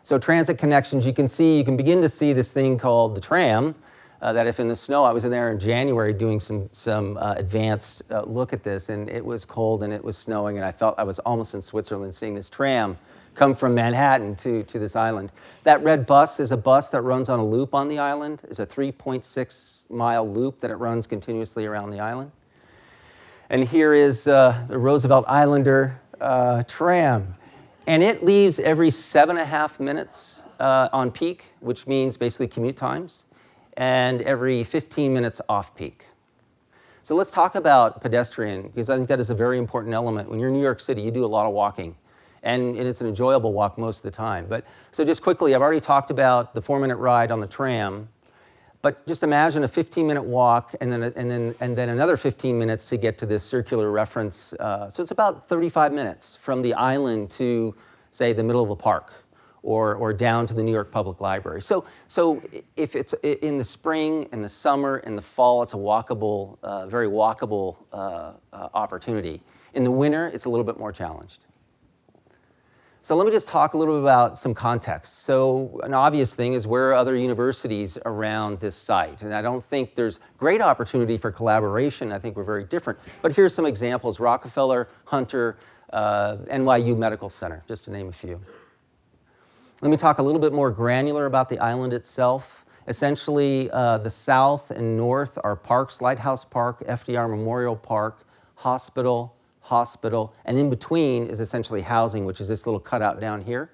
So transit connections, you can begin to see this thing called the tram, that if in the snow, I was in there in January doing some advanced look at this, and it was cold and it was snowing, and I felt I was almost in Switzerland seeing this tram come from Manhattan to this island. That red bus is a bus that runs on a loop on the island. It's a 3.6-mile loop that it runs continuously around the island. And here is the Roosevelt Islander tram. And it leaves every 7.5 minutes on peak, which means basically commute times, and every 15 minutes off peak. So let's talk about pedestrian, because I think that is a very important element. When you're in New York City, you do a lot of walking, and it's an enjoyable walk most of the time. But so just quickly, I've already talked about the 4-minute ride on the tram, but just imagine a 15-minute walk and then another 15 minutes to get to this circular reference. So it's about 35 minutes from the island to, say, the middle of a park, or down to the New York Public Library. So if it's in the spring, in the summer, in the fall, it's a walkable, very walkable opportunity. In the winter, it's a little bit more challenged. So let me just talk a little bit about some context. So an obvious thing is where are other universities around this site? And I don't think there's great opportunity for collaboration. I think we're very different. But here's some examples: Rockefeller, Hunter, NYU Medical Center, just to name a few. Let me talk a little bit more granular about the island itself. Essentially, the south and north are parks: Lighthouse Park, FDR Memorial Park, hospital, and in between is essentially housing, which is this little cutout down here.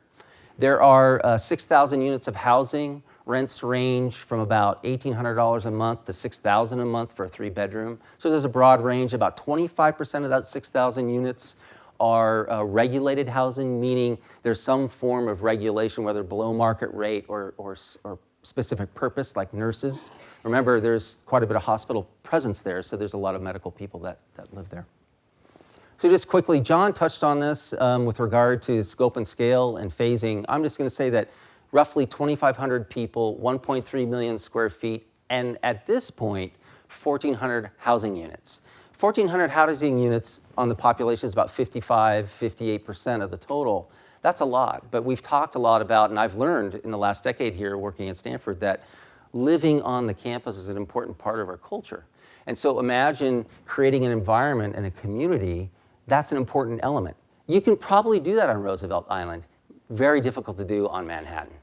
There are 6,000 units of housing. Rents range from about $1,800 a month to $6,000 a month for a 3-bedroom. So there's a broad range. About 25% of that 6,000 units are regulated housing, meaning there's some form of regulation, whether below market rate or specific purpose, like nurses. Remember, there's quite a bit of hospital presence there, so there's a lot of medical people that live there. So just quickly, John touched on this with regard to scope and scale and phasing. I'm just going to say that roughly 2,500 people, 1.3 million square feet, and at this point, 1,400 housing units. 1,400 housing units on the population is about 58% of the total. That's a lot, but we've talked a lot about, and I've learned in the last decade here working at Stanford, that living on the campus is an important part of our culture. And so imagine creating an environment and a community. That's an important element. You can probably do that on Roosevelt Island. Very difficult to do on Manhattan.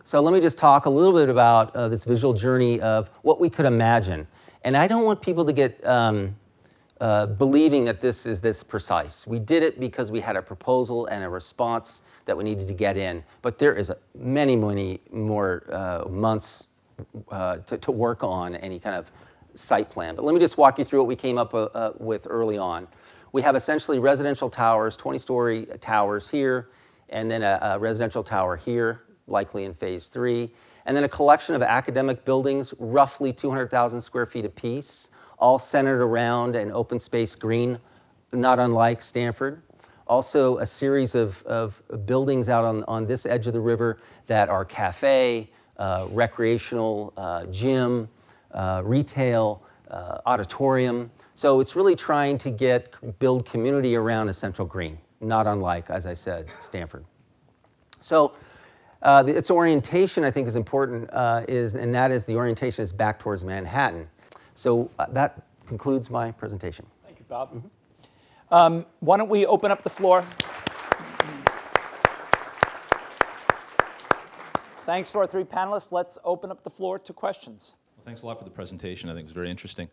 So let me just talk a little bit about this visual journey of what we could imagine. And I don't want people to get believing that this is this precise. We did it because we had a proposal and a response that we needed to get in. But there is many, many more months to work on any kind of site plan. But let me just walk you through what we came up with early on. We have essentially residential towers, 20-story towers here, and then a residential tower here, likely in phase 3, and then a collection of academic buildings, roughly 200,000 square feet apiece, all centered around an open space green, not unlike Stanford. Also a series of buildings out on this edge of the river that are cafe, recreational, gym, retail, auditorium. So it's really trying to build community around a central green, not unlike, as I said, Stanford. So its orientation, I think, is important, and that is the orientation is back towards Manhattan. So that concludes my presentation. Thank you, Bob. Mm-hmm. Why don't we open up the floor? Thanks to our 3 panelists. Let's open up the floor to questions. Well, thanks a lot for the presentation. I think it was very interesting.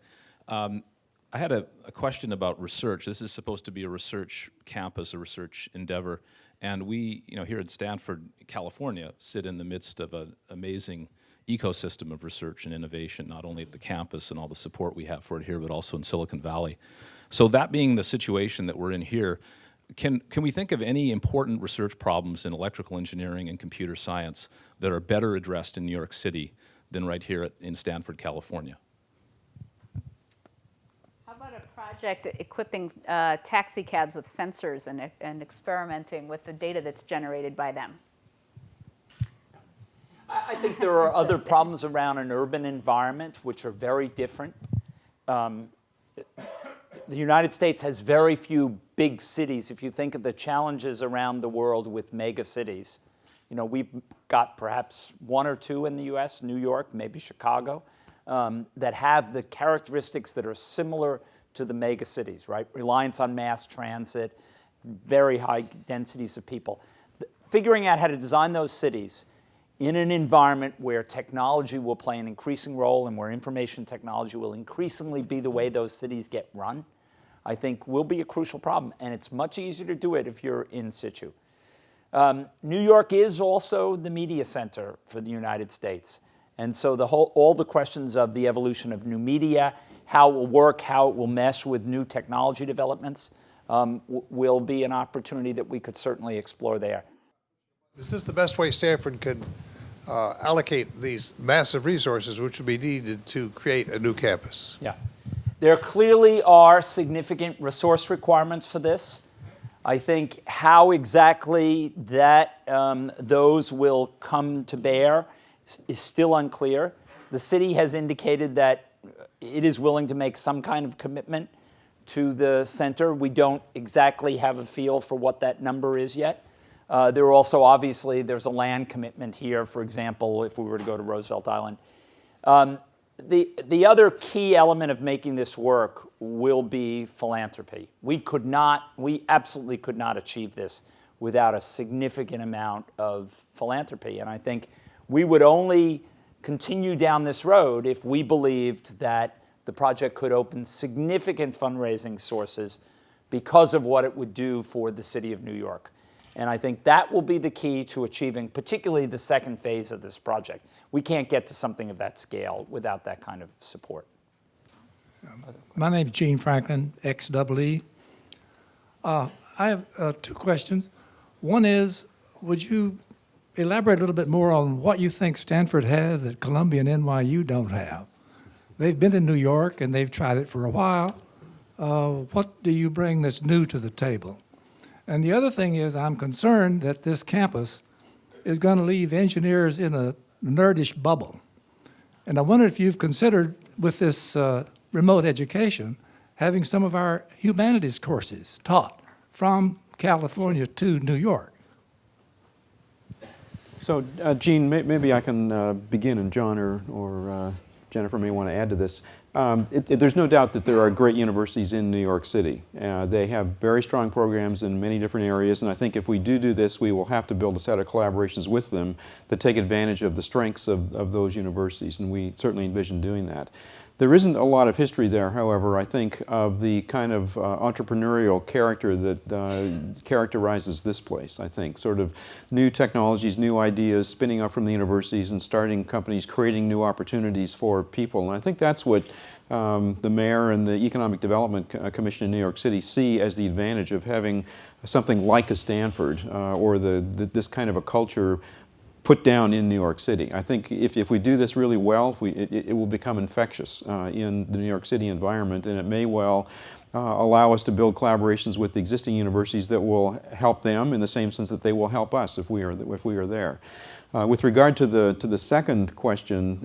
I had a question about research. This is supposed to be a research campus, a research endeavor, and we, here at Stanford, California, sit in the midst of an amazing ecosystem of research and innovation, not only at the campus and all the support we have for it here, but also in Silicon Valley. So that being the situation that we're in here, can we think of any important research problems in electrical engineering and computer science that are better addressed in New York City than right here in Stanford, California? How about a project equipping taxi cabs with sensors and experimenting with the data that's generated by them? I think there are other problems around an urban environment which are very different. The United States has very few big cities. If you think of the challenges around the world with mega cities, we've got perhaps 1 or 2 in the US, New York, maybe Chicago, that have the characteristics that are similar to the mega cities, right? Reliance on mass transit, very high densities of people. Figuring out how to design those cities in an environment where technology will play an increasing role and where information technology will increasingly be the way those cities get run, I think will be a crucial problem. And it's much easier to do it if you're in situ. New York is also the media center for the United States. And so all the questions of the evolution of new media, how it will work, how it will mesh with new technology developments, will be an opportunity that we could certainly explore there. Is this the best way Stanford can allocate these massive resources which would be needed to create a new campus? Yeah. There clearly are significant resource requirements for this. I think how exactly those will come to bear is still unclear. The city has indicated that it is willing to make some kind of commitment to the center. We don't exactly have a feel for what that number is yet. There are also, obviously, there's a land commitment here, for example, if we were to go to Roosevelt Island. The other key element of making this work will be philanthropy. We absolutely could not achieve this without a significant amount of philanthropy. And I think we would only continue down this road if we believed that the project could open significant fundraising sources because of what it would do for the city of New York. And I think that will be the key to achieving particularly the second phase of this project. We can't get to something of that scale without that kind of support. My name is Gene Franklin, XEE. I have two questions. One is, would you elaborate a little bit more on what you think Stanford has that Columbia and NYU don't have? They've been in New York and they've tried it for a while. What do you bring that's new to the table? And the other thing is, I'm concerned that this campus is going to leave engineers in a nerdish bubble. And I wonder if you've considered, with this remote education, having some of our humanities courses taught from California to New York. So, Gene, maybe I can begin, and John or Jennifer may want to add to this. There's no doubt that there are great universities in New York City. They have very strong programs in many different areas, and I think if we do this, we will have to build a set of collaborations with them that take advantage of the strengths of those universities, and we certainly envision doing that. There isn't a lot of history there, however, I think, of the kind of entrepreneurial character that characterizes this place, I think. Sort of new technologies, new ideas spinning up from the universities and starting companies, creating new opportunities for people. And I think that's what the mayor and the Economic Development Commission in New York City see as the advantage of having something like a Stanford or this kind of a culture put down in New York City. I think if we do this really well, it will become infectious in the New York City environment, and it may well allow us to build collaborations with the existing universities that will help them in the same sense that they will help us if we are there. With regard to the second question,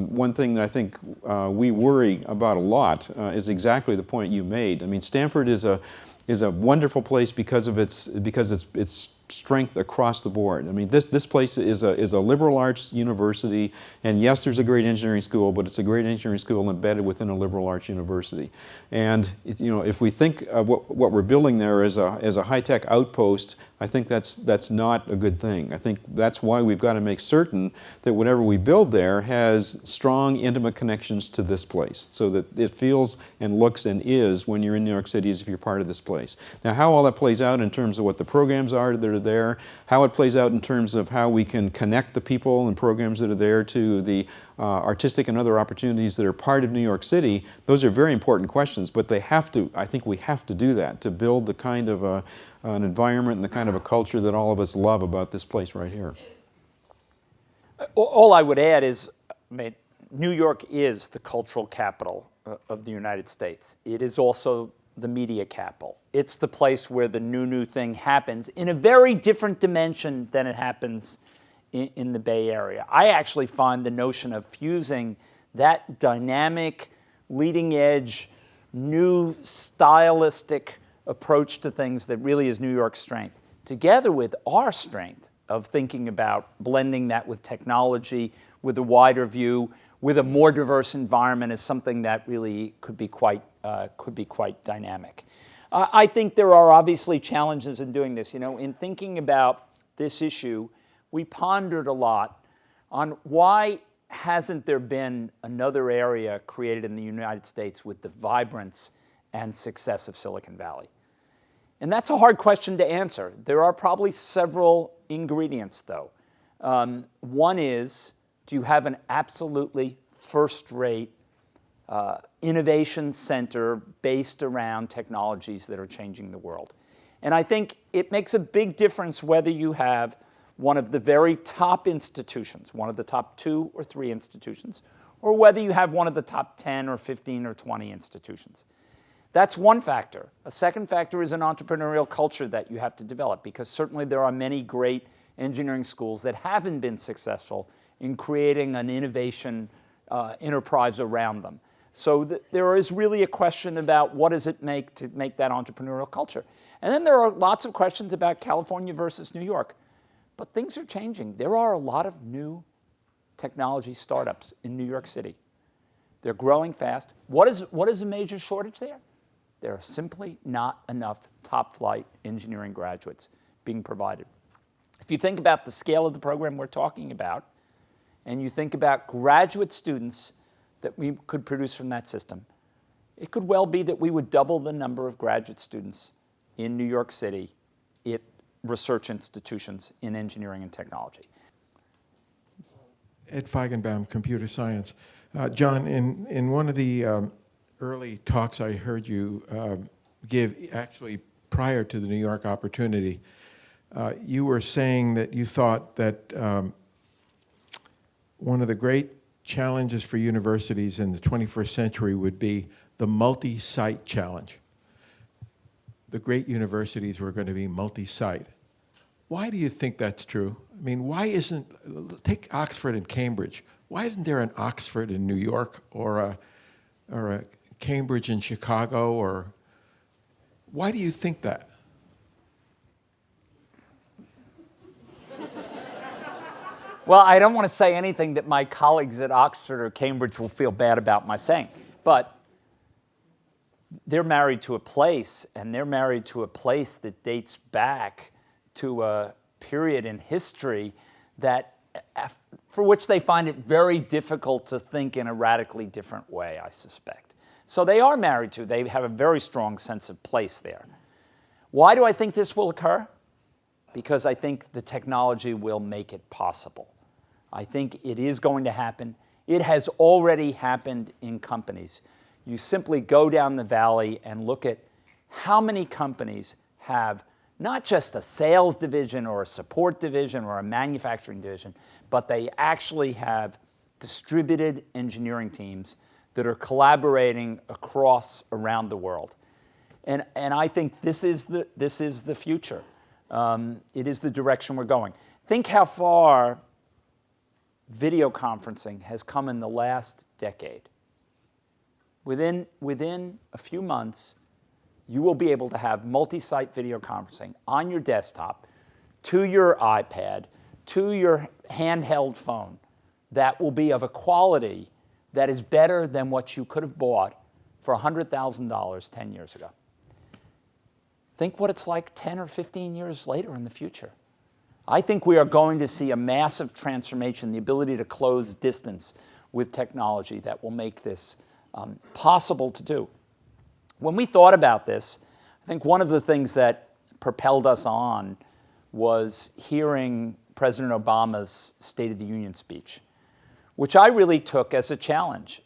one thing that I think we worry about a lot is exactly the point you made. I mean, Stanford is a wonderful place because of its strength across the board. I mean, this place is a liberal arts university, and yes, there's a great engineering school, but it's a great engineering school embedded within a liberal arts university. And if we think of what we're building there as a high-tech outpost, I think that's not a good thing. I think that's why we've got to make certain that whatever we build there has strong, intimate connections to this place, so that it feels and looks and is, when you're in New York City, as if you're part of this place. Now, how all that plays out in terms of what the programs are that are there, how it plays out in terms of how we can connect the people and programs that are there to the artistic and other opportunities that are part of New York City, those are very important questions, but I think we have to do that to build the kind of an environment and the kind of a culture that all of us love about this place right here. All I would add is, New York is the cultural capital of the United States. It is also the media capital. It's the place where the new thing happens in a very different dimension than it happens in the Bay Area. I actually find the notion of fusing that dynamic, leading edge, new stylistic approach to things that really is New York's strength, together with our strength of thinking about blending that with technology, with a wider view, with a more diverse environment, is something that really could be quite dynamic. I think there are obviously challenges in doing this. In thinking about this issue, we pondered a lot on why hasn't there been another area created in the United States with the vibrance and success of Silicon Valley? And that's a hard question to answer. There are probably several ingredients, though. One is, do you have an absolutely first-rate innovation center based around technologies that are changing the world? And I think it makes a big difference whether you have one of the very top institutions, one of the top 2 or 3 institutions, or whether you have one of the top 10 or 15 or 20 institutions. That's one factor. A second factor is an entrepreneurial culture that you have to develop, because certainly there are many great engineering schools that haven't been successful in creating an innovation enterprise around them. So there is really a question about what does it make to make that entrepreneurial culture. And then there are lots of questions about California versus New York. But things are changing. There are a lot of new technology startups in New York City. They're growing fast. What is a major shortage there? There are simply not enough top-flight engineering graduates being provided. If you think about the scale of the program we're talking about, and you think about graduate students that we could produce from that system, it could well be that we would double the number of graduate students in New York City research institutions in engineering and technology. Ed Feigenbaum, Computer Science. John, in one of the early talks I heard you give, actually prior to the New York opportunity, you were saying that you thought that one of the great challenges for universities in the 21st century would be the multi-site challenge. The great universities were going to be multi-site. Why do you think that's true? I mean, why isn't, take Oxford and Cambridge. Why isn't there an Oxford in New York or a Cambridge in Chicago, or why do you think that? Well, I don't want to say anything that my colleagues at Oxford or Cambridge will feel bad about my saying, but they're married to a place, and they're married to a place that dates back to a period in history that, for which they find it very difficult to think in a radically different way, I suspect. So they are married to, they have a very strong sense of place there. Why do I think this will occur? Because I think the technology will make it possible. I think it is going to happen. It has already happened in companies. You simply go down the valley and look at how many companies have not just a sales division or a support division or a manufacturing division, but they actually have distributed engineering teams that are collaborating around the world. And I think this is the future. It is the direction we're going. Think how far video conferencing has come in the last decade. Within a few months, you will be able to have multi-site video conferencing on your desktop, to your iPad, to your handheld phone, that will be of a quality that is better than what you could have bought for $100,000 10 years ago. Think what it's like 10 or 15 years later in the future. I think we are going to see a massive transformation, the ability to close distance with technology that will make this possible to do. When we thought about this, I think one of the things that propelled us on was hearing President Obama's State of the Union speech, which I really took as a challenge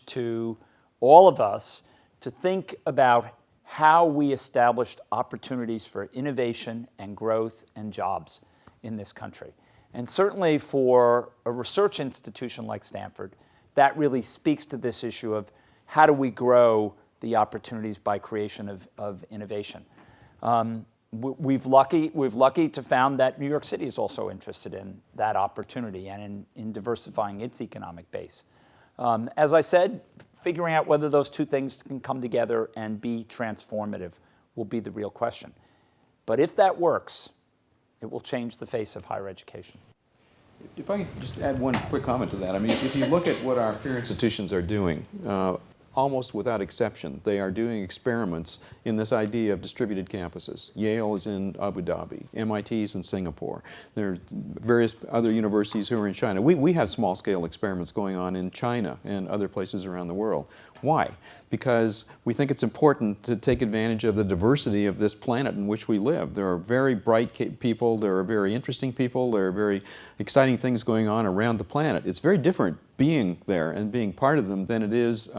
to all of us to think about how we established opportunities for innovation and growth and jobs in this country. And certainly for a research institution like Stanford, that really speaks to this issue of how do we grow the opportunities by creation of innovation. We've lucky to found that New York City is also interested in that opportunity and in diversifying its economic base. As I said, figuring out whether those two things can come together and be transformative will be the real question. But if that works, it will change the face of higher education. If I could just add one quick comment to that. I mean, if you look at what our peer institutions are doing, almost without exception, they are doing experiments in this idea of distributed campuses. Yale is in Abu Dhabi, MIT is in Singapore. There are various other universities who are in China. We have small-scale experiments going on in China and other places around the world. Why? Because we think it's important to take advantage of the diversity of this planet in which we live. There are very bright people, there are very interesting people, there are very exciting things going on around the planet. It's very different being there and being part of them than it is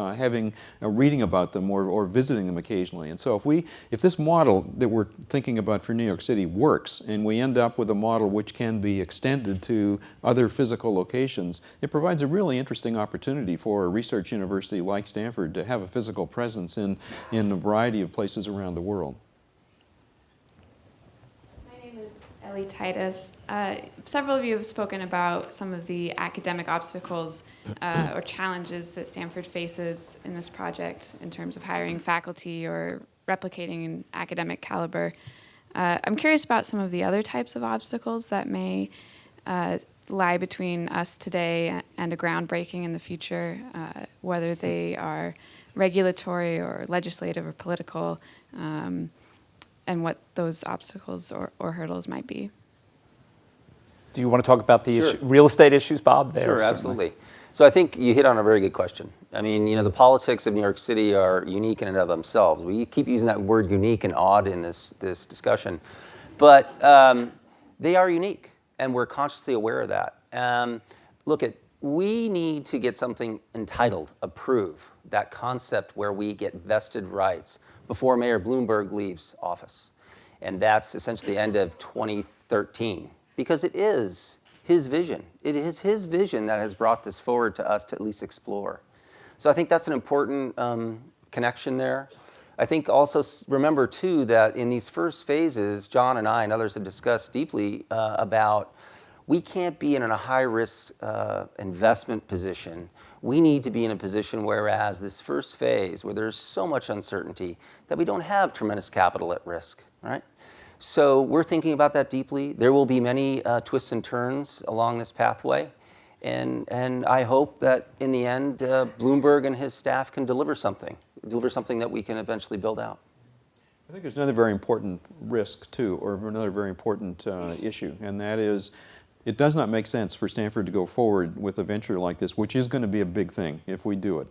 reading about them or visiting them occasionally. And so if this model that we're thinking about for New York City works, and we end up with a model which can be extended to other physical locations, it provides a really interesting opportunity for a research university like Stanford to have a physical presence in a variety of places around the world. Titus. Several of you have spoken about some of the academic obstacles or challenges that Stanford faces in this project in terms of hiring faculty or replicating an academic caliber. I'm curious about some of the other types of obstacles that may lie between us today and a groundbreaking in the future, whether they are regulatory or legislative or political, and what those obstacles or hurdles might be. Do you want to talk about the real estate issues, Bob? Sure, absolutely. So I think you hit on a very good question. I mean, the politics of New York City are unique in and of themselves. We keep using that word unique and odd in this discussion. But they are unique, and we're consciously aware of that. We need to get something entitled, approve, that concept where we get vested rights before Mayor Bloomberg leaves office. And that's essentially the end of 2013, because it is his vision. It is his vision that has brought this forward to us to at least explore. So I think that's an important connection there. I think also remember too that in these first phases, John and I and others have discussed deeply about we can't be in a high-risk investment position. We need to be in a position whereas this first phase, where there's so much uncertainty, that we don't have tremendous capital at risk, right? So we're thinking about that deeply. There will be many twists and turns along this pathway. And I hope that in the end, Bloomberg and his staff can deliver something that we can eventually build out. I think there's another very important risk too, or another very important issue, and that is it does not make sense for Stanford to go forward with a venture like this, which is going to be a big thing if we do it.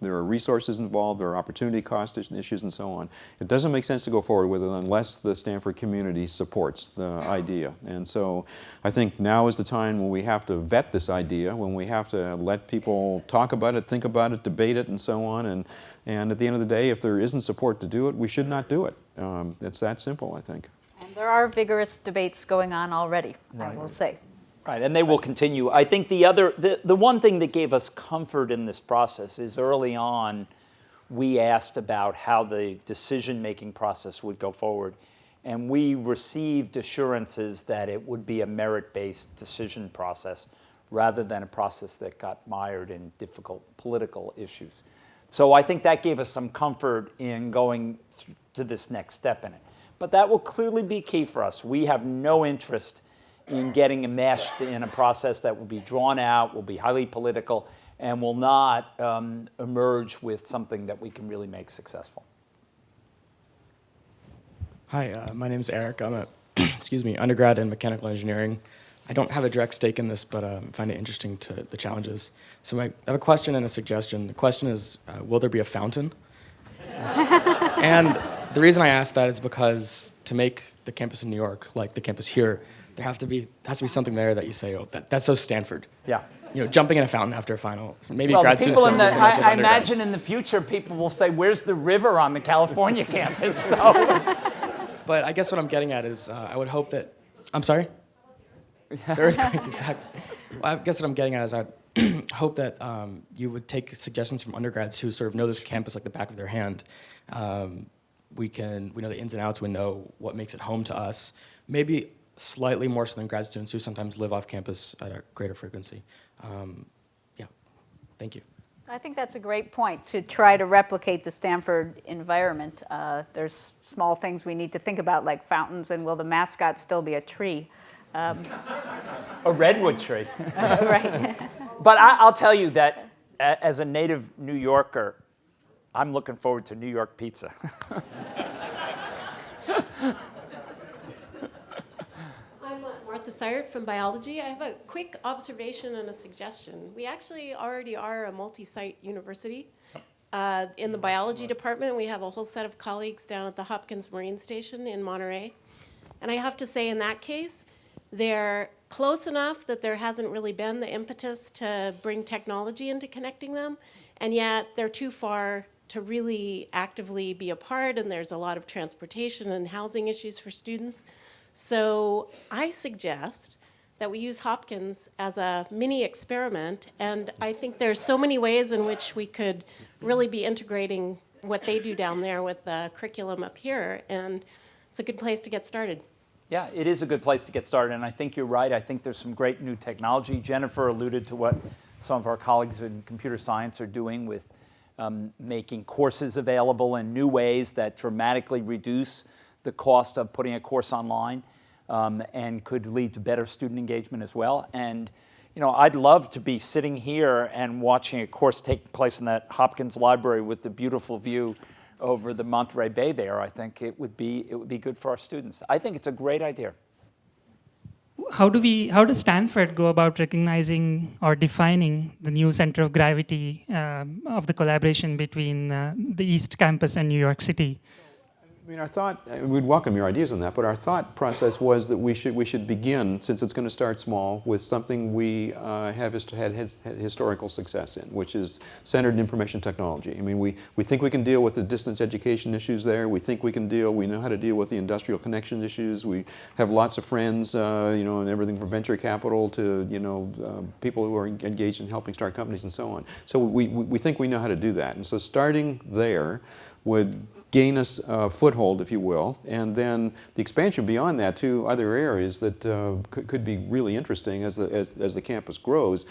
There are resources involved, there are opportunity cost issues and so on. It doesn't make sense to go forward with it unless the Stanford community supports the idea. And so I think now is the time when we have to vet this idea, when we have to let people talk about it, think about it, debate it and so on. And at the end of the day, if there isn't support to do it, we should not do it. It's that simple, I think. And there are vigorous debates going on already, I will say. Right, and they will continue. I think the one thing that gave us comfort in this process is early on, we asked about how the decision-making process would go forward. And we received assurances that it would be a merit-based decision process rather than a process that got mired in difficult political issues. So I think that gave us some comfort in going to this next step in it. But that will clearly be key for us. We have no interest in getting enmeshed in a process that will be drawn out, will be highly political, and will not emerge with something that we can really make successful. Hi, my name is Eric. I'm a undergrad in mechanical engineering. I don't have a direct stake in this, but I find it interesting to the challenges. So I have a question and a suggestion. The question is, will there be a fountain? And the reason I ask that is because to make the campus in New York like the campus here, there has to be something there that you say, oh, that's so Stanford. Yeah. You know, jumping in a fountain after a final. Maybe Well, grad students don't do as much as I undergrads. imagine in the future people will say, where's the river on the California campus? So. But I guess what I'm getting at is I would hope that, I'm sorry? The earthquake, exactly. Well, I guess what I'm getting at is I hope that you would take suggestions from undergrads who sort of know this campus like the back of their hand. We know the ins and outs, we know what makes it home to us. Maybe slightly more so than grad students who sometimes live off campus at a greater frequency. Yeah, thank you. I think that's a great point, to try to replicate the Stanford environment. There's small things we need to think about, like fountains, and will the mascot still be a tree? A redwood tree. Right. But I'll tell you that as a native New Yorker, I'm looking forward to New York pizza. I'm Martha Seiert from biology. I have a quick observation and a suggestion. We actually already are a multi-site university. In the biology department, we have a whole set of colleagues down at the Hopkins Marine Station in Monterey. And I have to say, in that case, they're close enough that there hasn't really been the impetus to bring technology into connecting them, and yet they're too far to really actively be a part, and there's a lot of transportation and housing issues for students. So I suggest that we use Hopkins as a mini experiment, and I think there's so many ways in which we could really be integrating what they do down there with the curriculum up here, and it's a good place to get started. Yeah, it is a good place to get started, and I think you're right. I think there's some great new technology. Jennifer alluded to what some of our colleagues in computer science are doing with making courses available in new ways that dramatically reduce the cost of putting a course online and could lead to better student engagement as well. And you know, I'd love to be sitting here and watching a course take place in that Hopkins library with the beautiful view over the Monterey Bay there. I think it would be good for our students. I think it's a great idea. How does Stanford go about recognizing or defining the new center of gravity of the collaboration between the East Campus and New York City? I mean, our thought, and we'd welcome your ideas on that, but our thought process was that we should begin, since it's going to start small, with something we have had historical success in, which is centered information technology. I mean, we think we can deal with the distance education issues there. We think we know how to deal with the industrial connection issues. We have lots of friends, you know, and everything from venture capital to, you know, people who are engaged in helping start companies and so on. So we think we know how to do that. And so starting there would gain us a foothold, if you will, and then the expansion beyond that to other areas that could be really interesting as the campus grows.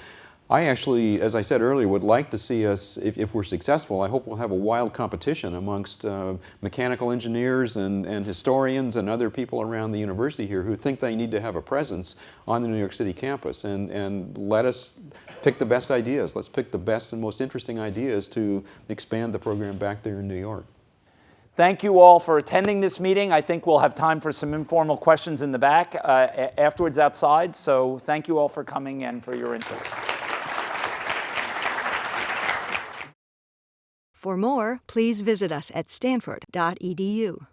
I actually, as I said earlier, would like to see us, if we're successful, I hope we'll have a wild competition amongst mechanical engineers and historians and other people around the university here who think they need to have a presence on the New York City campus, and let us pick the best ideas. Let's pick the best and most interesting ideas to expand the program back there in New York. Thank you all for attending this meeting. I think we'll have time for some informal questions in the back afterwards outside. So thank you all for coming and for your interest. For more, please visit us at stanford.edu.